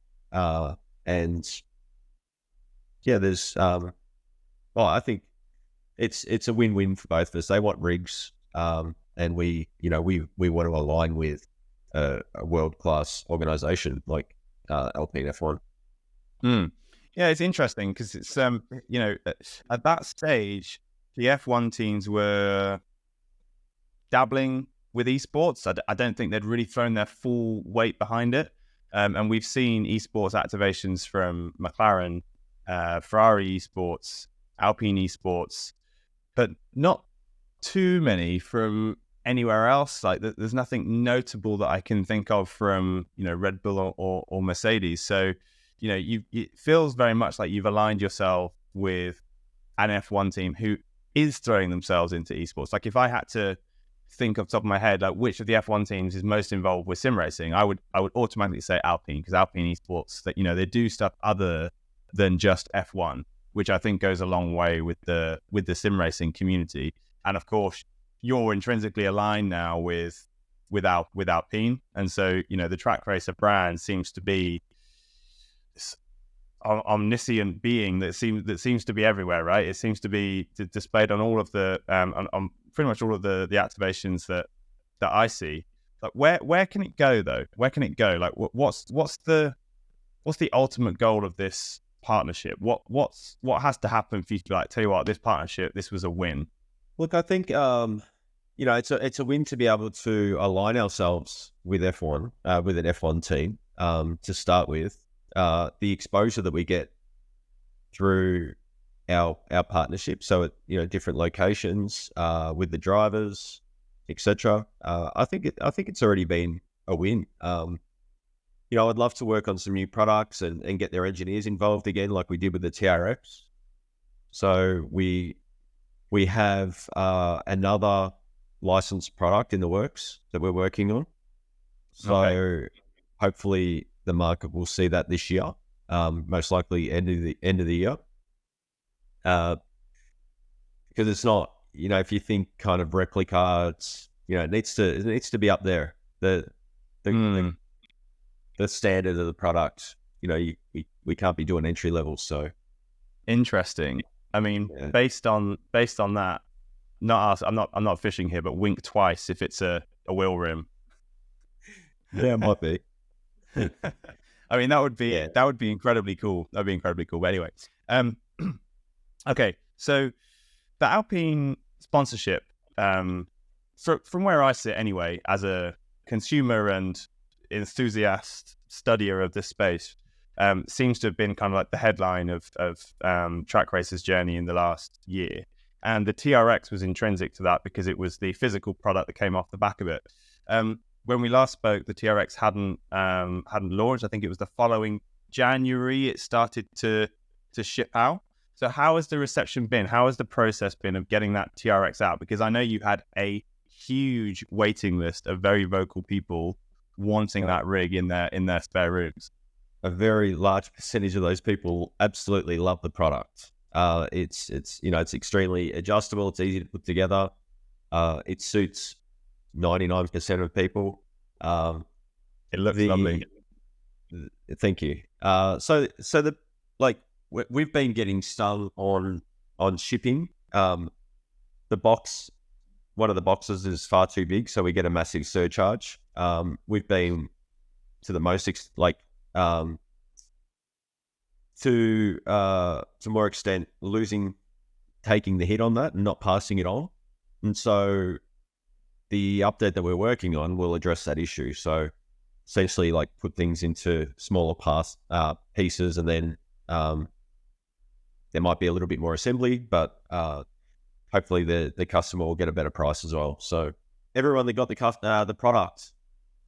D: And yeah, there's, well, I think it's a win-win for both of us. They want rigs, and we want to align with a world-class organization like Alpine F1.
A: Yeah, it's interesting because it's at that stage the F1 teams were dabbling with esports. I don't think they'd really thrown their full weight behind it, and we've seen esports activations from McLaren, Ferrari esports, Alpine esports, but not too many from anywhere else. Like there's nothing notable that I can think of from Red Bull or Mercedes. So it feels very much like you've aligned yourself with an F1 team who is throwing themselves into esports. Like if I had to think off the top of my head, like which of the F1 teams is most involved with sim racing, I would automatically say Alpine, because Alpine esports, that they do stuff other than just F1, which I think goes a long way with the sim racing community. And of course, you're intrinsically aligned now with Alpine, and so the Trak Racer brand seems to be this omniscient being that seems to be everywhere, right? It seems to be displayed on all of the on pretty much all of the activations that I see. Like where can it go though? Where can it go? Like what's the ultimate goal of this partnership? What has to happen for you to be like, tell you what, this partnership, this was a win?
D: Look, I think it's a win to be able to align ourselves with F1, with an F1 team to start with. The exposure that we get through our partnership, so at different locations with the drivers, etc. I think it's already been a win. I'd love to work on some new products and get their engineers involved again, like we did with the TRX. So we have another licensed product in the works that we're working on. So hopefully the market will see that this year, most likely end of the year. Because it's not, if you think kind of replica, it needs to be up there. The standard of the product, we can't be doing entry level. So
A: interesting. I mean, based on that, not us. I'm not fishing here, but wink twice if it's a wheel rim.
D: Yeah, it might be.
A: I mean, that would be incredibly cool. That'd be incredibly cool. But anyway, okay. So the Alpine sponsorship, from where I sit anyway, as a consumer and enthusiast studier of this space, seems to have been kind of like the headline of Trak Racer's journey in the last year. And the TRX was intrinsic to that because it was the physical product that came off the back of it. When we last spoke, the TRX hadn't launched. I think it was the following January it started to ship out. So how has the reception been? How has the process been of getting that TRX out? Because I know you had a huge waiting list of very vocal people wanting that rig in their spare rooms.
D: A very large percentage of those people absolutely love the product. It's extremely adjustable. It's easy to put together. It suits 99% of people.
A: It looks lovely.
D: Thank you. We've been getting stung on shipping. The box, one of the boxes is far too big, so we get a massive surcharge. We've been to the most to more extent taking the hit on that and not passing it on. And so the update that we're working on will address that issue. So essentially put things into smaller pieces, and then there might be a little bit more assembly, but hopefully the customer will get a better price as well. So everyone that got the product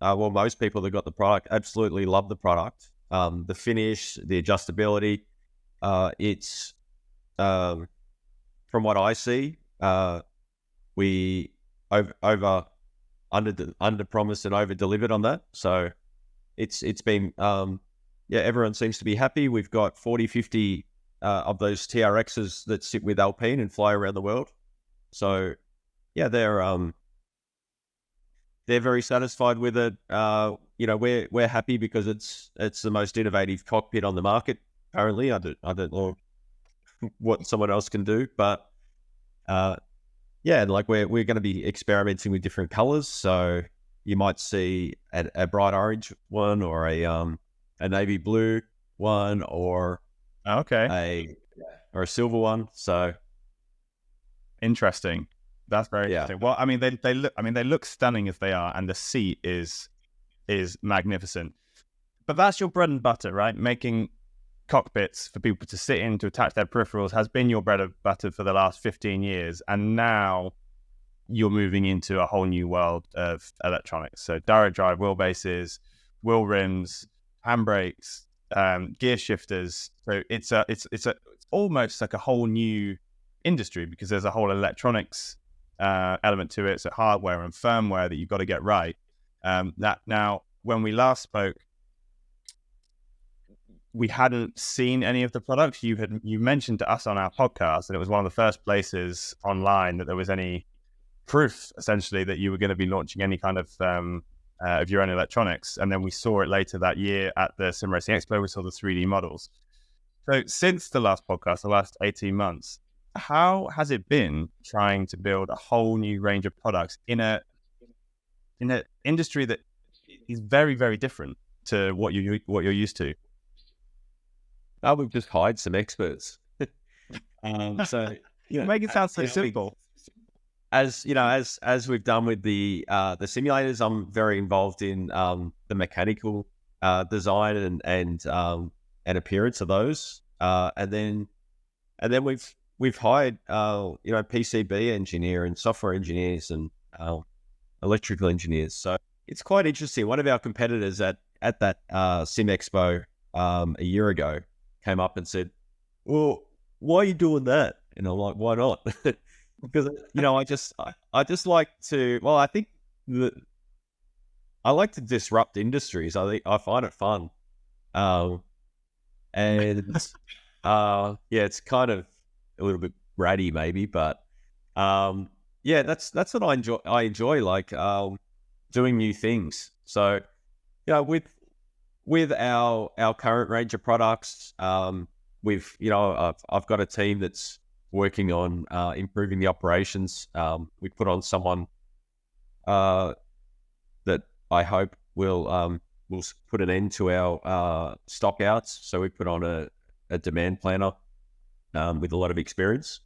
D: most people that got the product absolutely love the product. The finish, the adjustability, it's from what I see, we under promised and over delivered on that. So it's been everyone seems to be happy. We've got 40, 50 of those TRXs that sit with Alpine and fly around the world. So yeah, they're very satisfied with it. We're happy because it's the most innovative cockpit on the market currently. I don't know what someone else can do, but like we're going to be experimenting with different colors. So you might see a bright orange one, or a navy blue one, or a silver one. So
A: interesting. That's very interesting. Well, I mean, they look stunning as they are, and the seat is magnificent. But that's your bread and butter, right? Making cockpits for people to sit in to attach their peripherals has been your bread and butter for the last 15 years, and now you're moving into a whole new world of electronics. So direct drive wheelbases, wheel rims, handbrakes, gear shifters. So it's almost like a whole new industry, because there's a whole electronics element to it. So hardware and firmware that you've got to get right. Now, when we last spoke, we hadn't seen any of the products. You mentioned to us on our podcast, and it was one of the first places online that there was any proof, essentially, that you were going to be launching any kind of your own electronics. And then we saw it later that year at the Sim Racing Expo. We saw the 3D models. So since the last podcast, the last 18 months, how has it been trying to build a whole new range of products in an industry that is very, very different to what you're used to?
D: We've just hired some experts. So
A: make it sound so simple.
D: As you know, as we've done with the simulators, I'm very involved in the mechanical design and appearance of those. And then we've hired PCB engineer and software engineers and electrical engineers. So it's quite interesting. One of our competitors at that Sim Expo a year ago came up and said, "Well, why are you doing that?" And I'm like, "Why not?" Because I just like to. Well, I think that I like to disrupt industries. I find it fun, and it's kind of a little bit bratty maybe, but that's what I enjoy. I enjoy doing new things. So with our current range of products, I've got a team that's working on improving the operations. We put on someone that I hope will put an end to our stock outs. So we put on a demand planner with a lot of experience,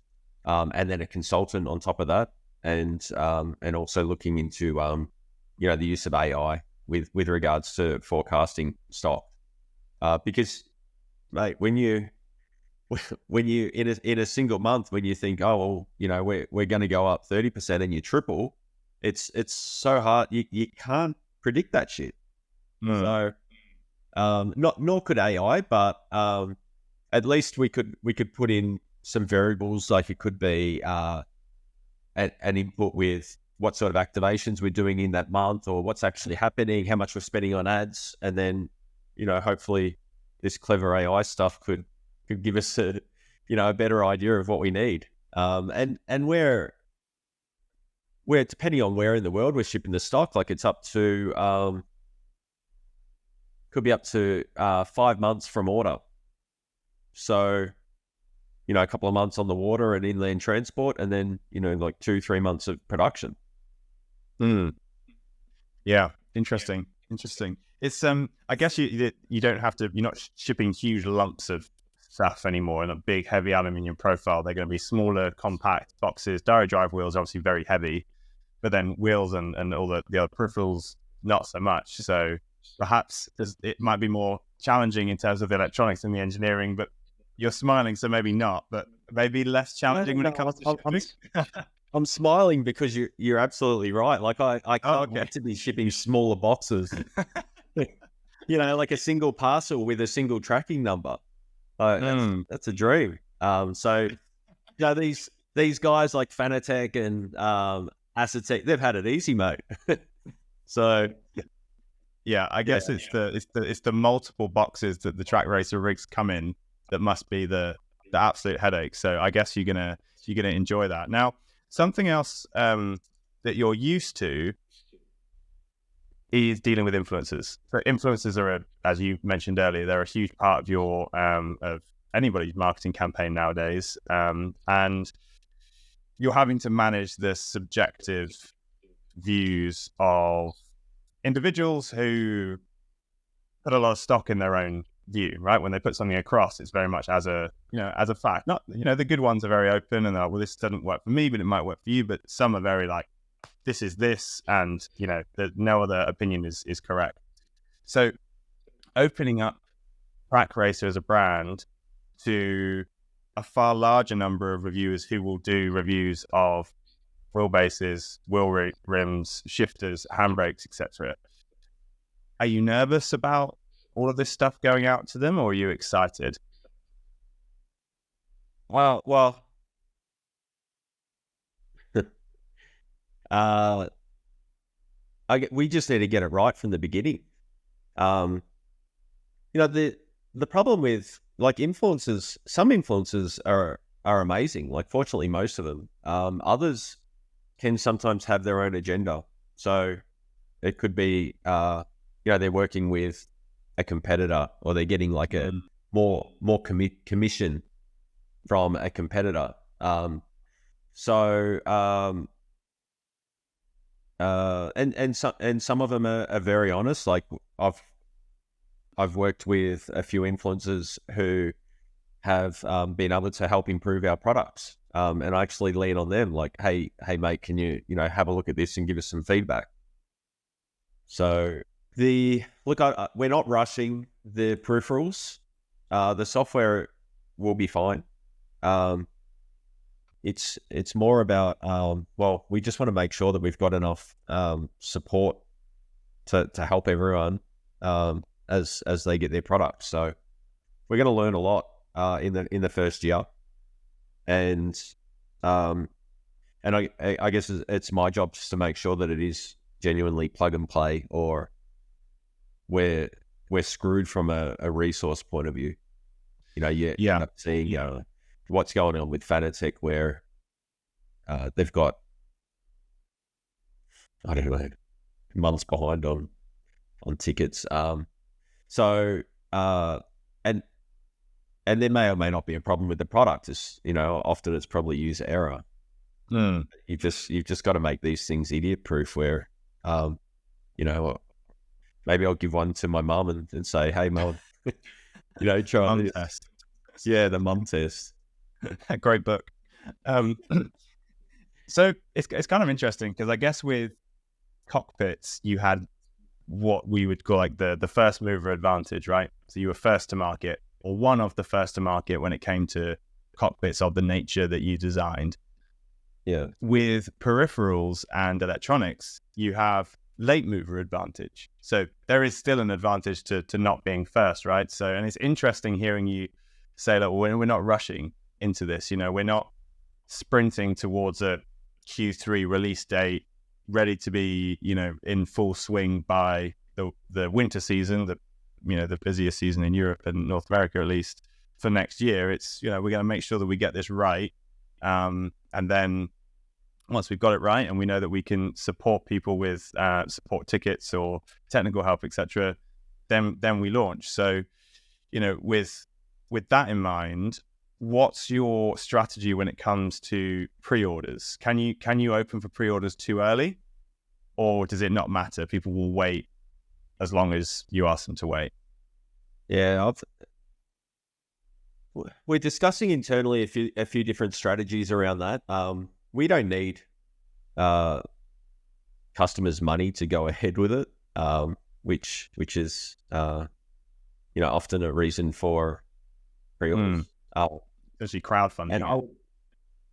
D: and then a consultant on top of that, and also looking into the use of AI with regards to forecasting stock, because mate, when you in a single month, when you think, oh well, we're going to go up 30% and you triple, it's so hard. You can't predict that shit. So nor could AI, but at least we could put in some variables, like it could be an input with what sort of activations we're doing in that month, or what's actually happening, how much we're spending on ads, and then hopefully this clever AI stuff could give us a better idea of what we need. And we're depending on where in the world we're shipping the stock, like it's up to could be up to 5 months from order. So a couple of months on the water and inland transport, and then like 2-3 months of production.
A: Yeah, interesting. It's I guess you don't have to. You're not shipping huge lumps of stuff anymore in a big heavy aluminium profile. They're going to be smaller, compact boxes. Direct drive wheels are obviously very heavy, but then wheels and all the other peripherals not so much. So perhaps it might be more challenging in terms of the electronics and the engineering. But you're smiling, so maybe not. But maybe less challenging when it comes to shipping.
D: I'm smiling because you're absolutely right. Like I can't wait to be shipping smaller boxes. Like a single parcel with a single tracking number. That's a dream. So these guys like Fanatec and Acetec, they've had it easy, mate. So
A: yeah, I guess it's the multiple boxes that the Trak Racer rigs come in that must be the absolute headache. So I guess you're gonna enjoy that. Now, something else that you're used to is dealing with influencers. So influencers are, as you mentioned earlier, they're a huge part of your of anybody's marketing campaign nowadays, and you're having to manage the subjective views of individuals who put a lot of stock in their own view, right? When they put something across, it's very much as a fact. Not, the good ones are very open and well, this doesn't work for me, but it might work for you. But some are very like, this is this, and no other opinion is correct. So opening up Trak Racer as a brand to a far larger number of reviewers who will do reviews of wheelbases, wheel rims, shifters, handbrakes, etc. Are you nervous about all of this stuff going out to them, or are you excited?
D: Well, we just need to get it right from the beginning. The problem with like influencers, some influencers are amazing. Like fortunately, most of them. Others can sometimes have their own agenda. So it could be, they're working with a competitor, or they're getting like a more commission from a competitor. And some of them are very honest. Like I've worked with a few influencers who have been able to help improve our products. And I actually lean on them like, hey mate, can you have a look at this and give us some feedback? So we're not rushing the peripherals. The software will be fine. It's more about we just want to make sure that we've got enough support to help everyone as they get their products. So we're going to learn a lot in the first year, and I guess it's my job just to make sure that it is genuinely plug and play, or we're screwed from a resource point of view. You end up seeing what's going on with Fanatec, where they've got, I don't know, months behind on tickets. And there may or may not be a problem with the product. It's, often it's probably user error. You've just got to make these things idiot proof, where maybe I'll give one to my mum and say, hey mum, try
A: mum
D: this
A: test.
D: Yeah, the mum test.
A: Great book. So it's kind of interesting, because I guess with cockpits you had what we would call like the first mover advantage, right? So you were first to market, or one of the first to market when it came to cockpits of the nature that you designed.
D: Yeah.
A: With peripherals and electronics, you have late mover advantage. So there is still an advantage to not being first, right? So, and it's interesting hearing you say that we're not rushing into this. We're not sprinting towards a Q3 release date, ready to be, in full swing by the winter season, the busiest season in Europe and North America, at least for next year. It's, we're going to make sure that we get this right. And then once we've got it right, and we know that we can support people with support tickets or technical help, etc., then we launch. So, with that in mind, what's your strategy when it comes to pre-orders? Can you open for pre-orders too early, or does it not matter? People will wait as long as you ask them to wait.
D: Yeah, we're discussing internally a few different strategies around that. We don't need customers' money to go ahead with it, which is often a reason for pre-orders.
A: Especially crowdfunding.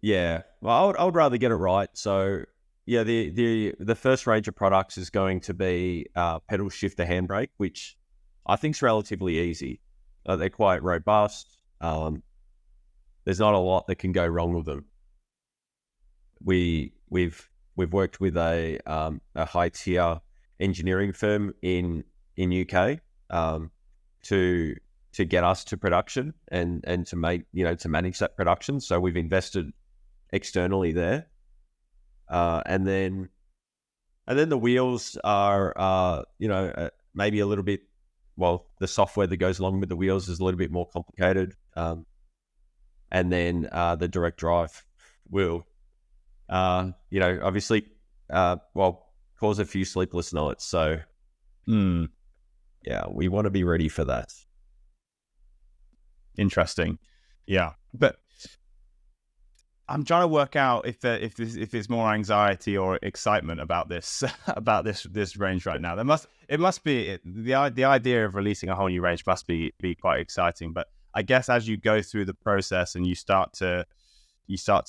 D: Yeah, well, I would rather get it right. So yeah, the first range of products is going to be pedal shifter handbrake, which I think is relatively easy. They're quite robust. There's not a lot that can go wrong with them. We've worked with a high tier engineering firm in UK to get us to production and to make to manage that production. So we've invested externally there, and then the wheels are maybe a little bit, well, the software that goes along with the wheels is a little bit more complicated, and then the direct drive will obviously cause a few sleepless nights. So yeah, we want to be ready for that.
A: Interesting. Yeah, but I'm trying to work out if there's more anxiety or excitement about this this range right now. It must be the idea of releasing a whole new range must be quite exciting. But I guess as you go through the process and you start to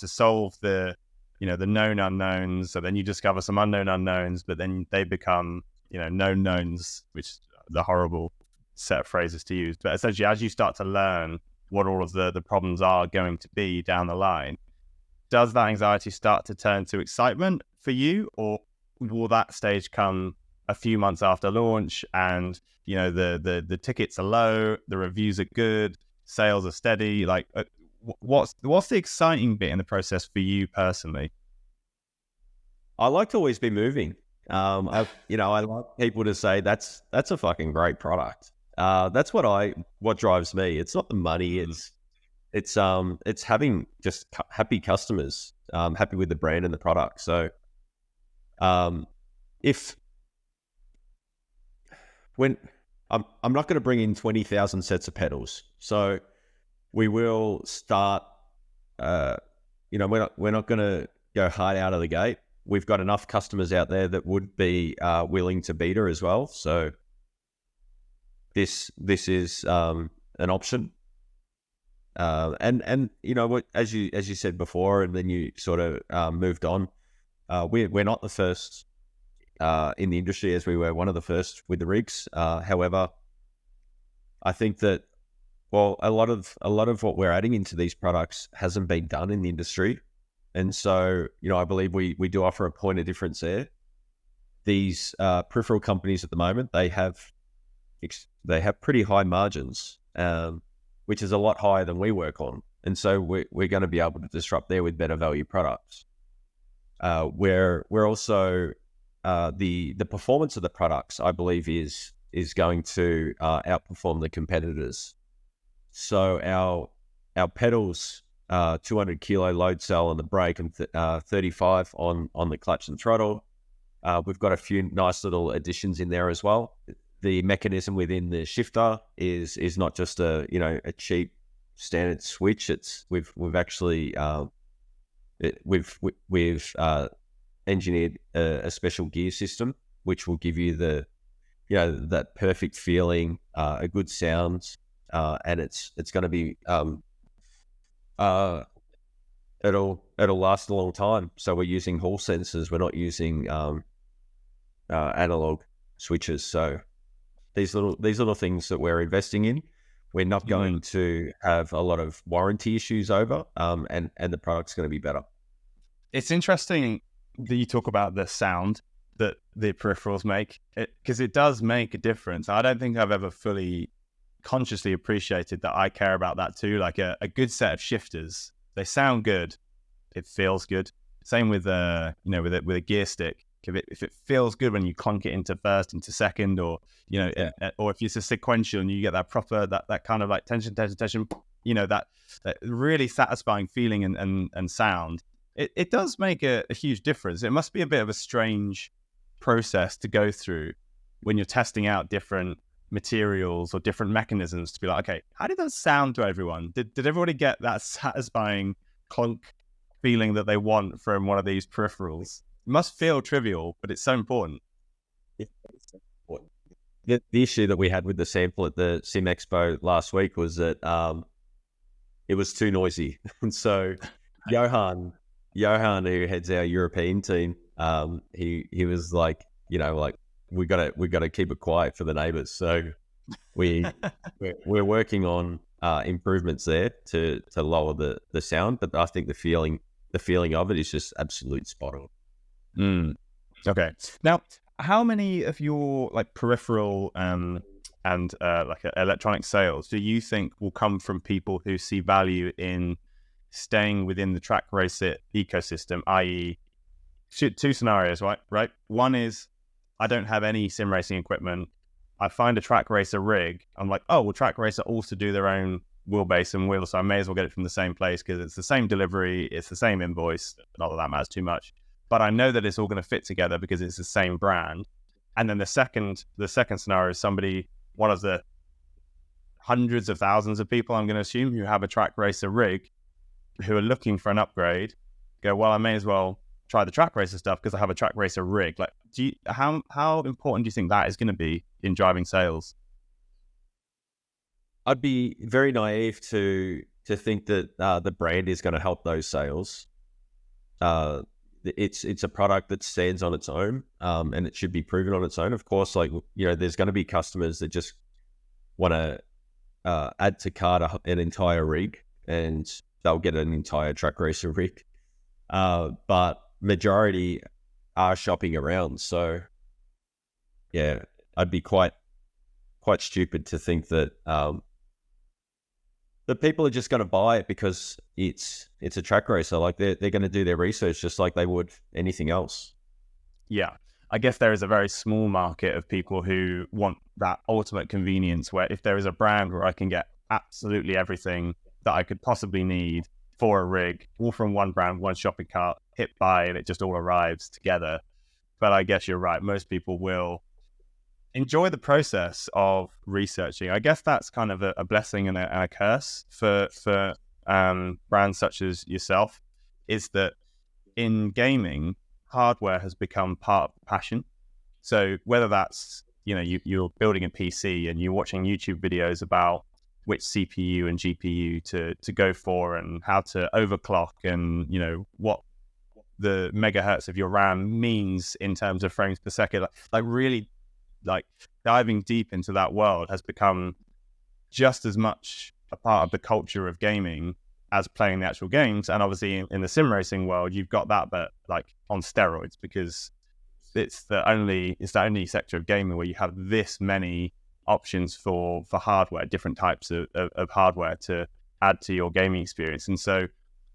A: solve the the known unknowns, so then you discover some unknown unknowns, but then they become known knowns, which is the horrible set of phrases to use. But essentially, as you start to learn what all of the problems are going to be down the line, does that anxiety start to turn to excitement for you, or will that stage come a few months after launch and the tickets are low, the reviews are good, sales are steady? Like, what's the exciting bit in the process for you personally?
D: I like to always be moving. I like people to say that's a fucking great product. That's what drives me. It's not the money. It's having just happy customers, happy with the brand and the product. So, when I'm not going to bring in 20,000 sets of pedals, so we will start. We're not going to go hard out of the gate. We've got enough customers out there that would be willing to beta as well. So this is an option. And what, as you said before, and then you sort of moved on. We're not the first in the industry, as we were one of the first with the rigs. However, I think that a lot of what we're adding into these products hasn't been done in the industry, and so I believe we do offer a point of difference there. These peripheral companies at the moment, they have pretty high margins, which is a lot higher than we work on, and so we're going to be able to disrupt there with better value products. We're also the performance of the products, I believe, is going to outperform the competitors. So our pedals, 200 kilo load cell on the brake and 35 on the clutch and throttle. We've got a few nice little additions in there as well. The mechanism within the shifter is not just a cheap standard switch. We've actually engineered a special gear system which will give you that perfect feeling, a good sound, and it's going to be it'll last a long time. So we're using Hall sensors. We're not using analog switches. So these little things that we're investing in, we're not going to have a lot of warranty issues over, and the product's going to be better.
A: It's interesting that you talk about the sound that the peripherals make, because it does make a difference. I don't think I've ever fully consciously appreciated that I care about that too. Like a good set of shifters, they sound good, it feels good. Same with with a gear stick. If it feels good when you clunk it into first, into second, or or if it's a sequential and you get that proper that kind of like tension, that really satisfying feeling and sound. It does make a huge difference. It must be a bit of a strange process to go through when you're testing out different materials or different mechanisms to be like, okay, how did that sound to everyone? Did everybody get that satisfying clunk feeling that they want from one of these peripherals? It must feel trivial, but it's so important.
D: The issue that we had with the sample at the Sim Expo last week was that it was too noisy. And so Johan, who heads our European team, he was like, we gotta keep it quiet for the neighbors. So we're working on improvements there to lower the sound, but I think the feeling of it is just absolute spot on.
A: Okay. Now, how many of your like peripheral and like electronic sales do you think will come from people who see value in staying within the Trak Racer ecosystem, i.e., two scenarios, right? One is I don't have any sim racing equipment. I find a Trak Racer rig. I'm like, oh, well, Trak Racer also do their own wheelbase and wheels, so I may as well get it from the same place because it's the same delivery, it's the same invoice. Not that matters too much, but I know that it's all going to fit together because it's the same brand. And then the second scenario is one of the hundreds of thousands of people, I'm going to assume, who have a Trak Racer rig, who are looking for an upgrade, go, well, I may as well try the Trak Racer stuff because I have a Trak Racer rig. Like, how important do you think that is going to be in driving sales?
D: I'd be very naive to think that the brand is going to help those sales. It's a product that stands on its own, and it should be proven on its own. Of course, there's going to be customers that just want to add to cart an entire rig, and they'll get an entire Trak Racer rig. But majority are shopping around. So, yeah, I'd be quite stupid to think that the people are just going to buy it because it's a Trak Racer. Like they're going to do their research just like they would anything else.
A: Yeah. I guess there is a very small market of people who want that ultimate convenience where if there is a brand where I can get absolutely everything that I could possibly need for a rig, all from one brand, one shopping cart, hit buy, and it just all arrives together. But I guess you're right. Most people will enjoy the process of researching. I guess that's kind of a blessing and a curse for brands such as yourself, is that in gaming, hardware has become part of the passion. So whether that's, you're building a PC and you're watching YouTube videos about which CPU and GPU to go for and how to overclock and, what the megahertz of your RAM means in terms of frames per second, like really like diving deep into that world has become just as much a part of the culture of gaming as playing the actual games. And obviously in the sim racing world, you've got that, but like on steroids, because it's the only sector of gaming where you have this many options for hardware, different types of hardware to add to your gaming experience. And so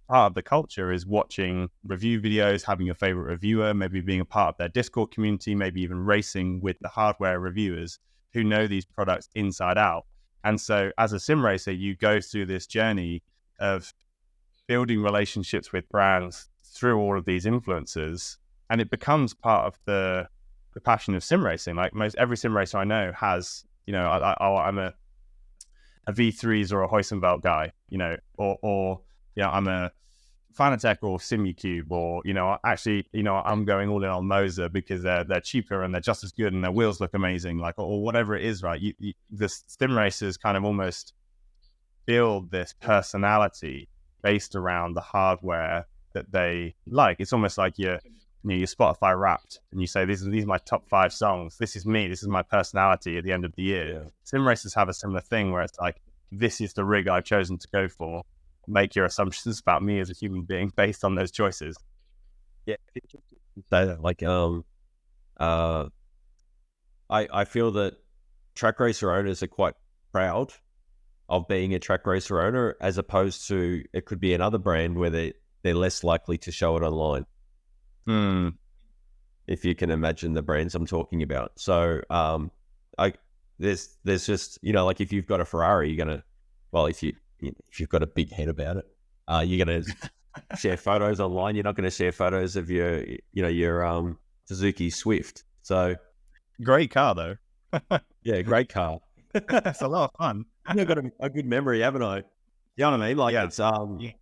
A: part of the culture is watching review videos, having your favorite reviewer, maybe being a part of their Discord community, maybe even racing with the hardware reviewers who know these products inside out. And so as a sim racer, you go through this journey of building relationships with brands through all of these influencers, and it becomes part of the passion of sim racing. Like every sim racer I know has, I'm a V3s or a Huysenbelt guy, or I'm a Fanatec or Simucube, or I'm going all in on Moser because they're cheaper and they're just as good and their wheels look amazing, or whatever it is, right? The sim racers kind of almost build this personality based around the hardware that they like. It's almost like your Spotify Wrapped, and you say these are my top 5 songs. This is me. This is my personality at the end of the year. Yeah. Sim racers have a similar thing where it's like, this is the rig I've chosen to go for. Make your assumptions about me as a human being based on those choices.
D: Yeah. So I feel that Trak Racer owners are quite proud of being a Trak Racer owner, as opposed to it could be another brand where they're less likely to show it online. If you can imagine the brands I'm talking about. So there's just, like if you've got a Ferrari, you're gonna, if you've got a big head about it, you're gonna share photos online. You're not gonna share photos of your Suzuki Swift. So
A: great car though.
D: Yeah, great car.
A: It's a lot of fun.
D: I've got a good memory, haven't I? You know what I mean? Like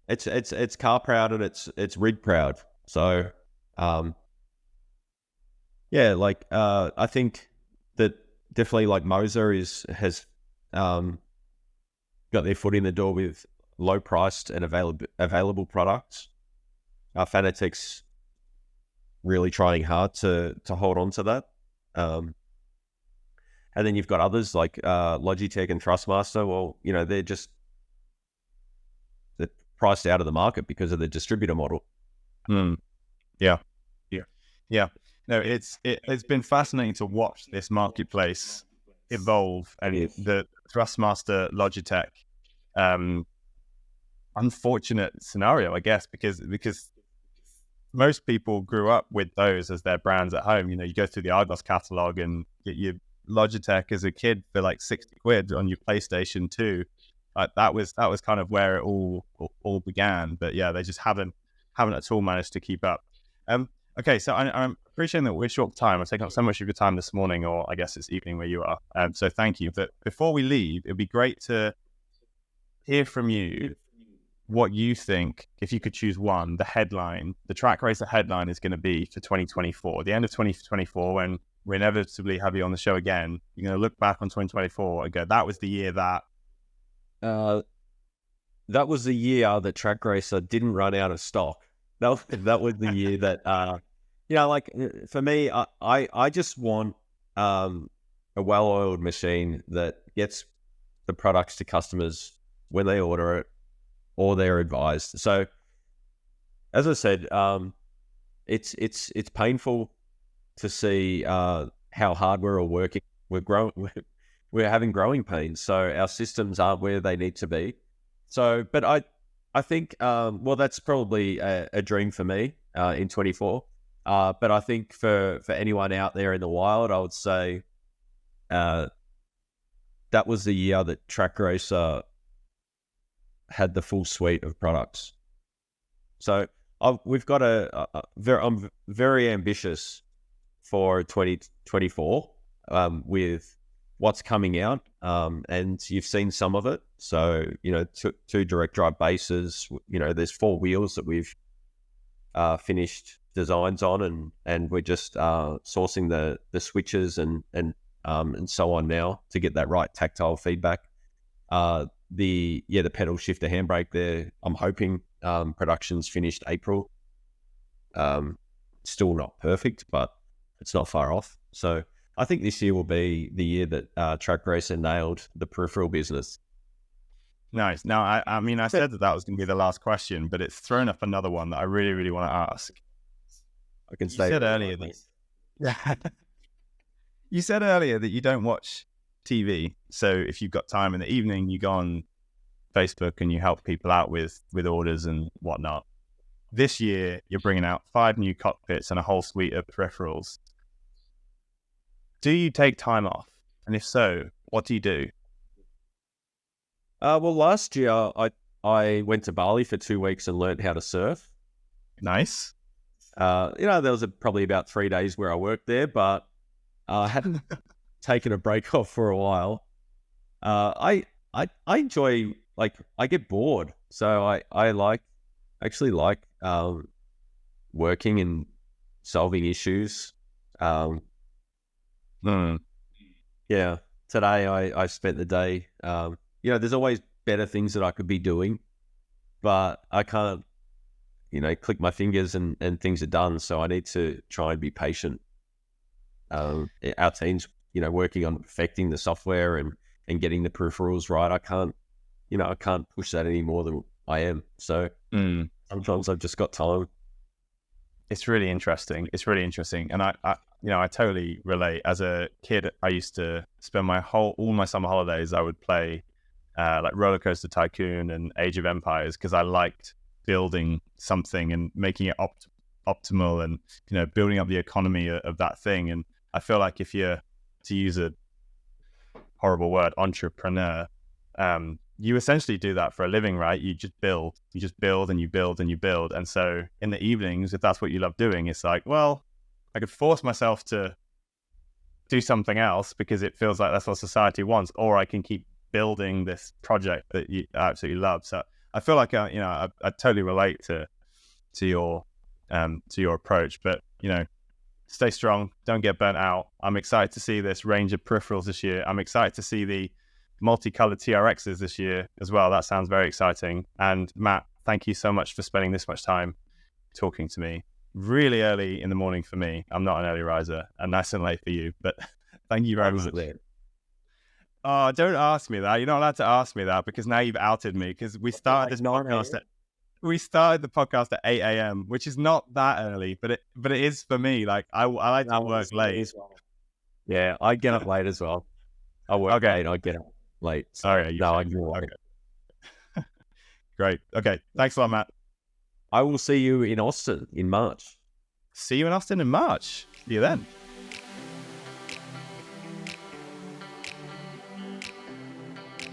D: it's car proud and it's rig proud. So I think that definitely like Moser has got their foot in the door with low priced and available products. Fanatec's really trying hard to hold on to that. And then you've got others like Logitech and Thrustmaster. Well, they're priced out of the market because of the distributor model.
A: Yeah. No, it's been fascinating to watch this marketplace evolve, and the Thrustmaster Logitech unfortunate scenario, I guess, because most people grew up with those as their brands at home. You go through the Argos catalog and get your Logitech as a kid for like 60 quid on your PlayStation 2. That was kind of where it all began. But yeah, they just haven't at all managed to keep up. Okay, so I'm appreciating that we're short of time. I've taken up so much of your time this morning, or I guess it's evening where you are. So thank you. But before we leave, it'd be great to hear from you what you think, if you could choose one, the Trak Racer headline is going to be for 2024, the end of 2024, when we inevitably have you on the show again. You're going to look back on 2024 and go, that was the year that...
D: that was the year that Trak Racer didn't run out of stock. That was the year that, for me, I just want a well-oiled machine that gets the products to customers when they order it, or they're advised. So, as I said, it's painful to see how hard we're all working. We're having growing pains. So our systems aren't where they need to be. So, but I think that's probably a dream for me in 24. But I think for anyone out there in the wild, I would say that was the year that Trak Racer had the full suite of products. So we've got I'm very ambitious for 2024 with what's coming out, and you've seen some of it. So two direct drive bases. There's 4 wheels that we've finished designs on, and we're just sourcing the switches and so on now to get that right tactile feedback. The pedal shifter handbrake there, I'm hoping production's finished April. Still not perfect, but it's not far off. So I think this year will be the year that Trak Racer nailed the peripheral business.
A: Nice. Now, I mean, I said that was going to be the last question, but it's thrown up another one that I really, really want to ask.
D: I can say.
A: You said earlier that you don't watch TV. So if you've got time in the evening, you go on Facebook and you help people out with orders and whatnot. This year, you're bringing out 5 new cockpits and a whole suite of peripherals. Do you take time off? And if so, what do you do?
D: Well, last year I went to Bali for 2 weeks and learned how to surf.
A: Nice.
D: There was probably about 3 days where I worked there, but I hadn't taken a break off for a while. I enjoy, I get bored, so I actually like working and solving issues. Yeah, today I spent the day. There's always better things that I could be doing, but I can't, click my fingers and things are done. So I need to try and be patient. Our team's, working on perfecting the software and getting the peripherals right. I can't push that any more than I am. So sometimes I've just got time.
A: It's really interesting. And I totally relate. As a kid, I used to spend all my summer holidays, I would play like Roller Coaster Tycoon and Age of Empires, because I liked building something and making it optimal and, building up the economy of that thing. And I feel like if you're, to use a horrible word, entrepreneur, you essentially do that for a living, right? You just build and you build and you build. And so in the evenings, if that's what you love doing, it's like, well, I could force myself to do something else because it feels like that's what society wants, or I can keep building this project that you absolutely love. So I feel like, I totally relate to your approach, but, stay strong, don't get burnt out. I'm excited to see this range of peripherals this year. I'm excited to see the multicolored TRXs this year as well. That sounds very exciting. And Matt, thank you so much for spending this much time talking to me really early in the morning for me. I'm not an early riser, and nice and late for you, but thank you very much. Oh, don't ask me that. You're not allowed to ask me that because now you've outed me, because we started this podcast we started the podcast at 8 a.m., which is not that early, but it is for me. Like I like to work late.
D: Yeah, I get up late as well. I work late. I get up late.
A: Sorry,
D: no, I get late.
A: Okay. Great. Okay. Thanks a lot, Matt.
D: I will see you in Austin in March.
A: See you in Austin in March. See you then.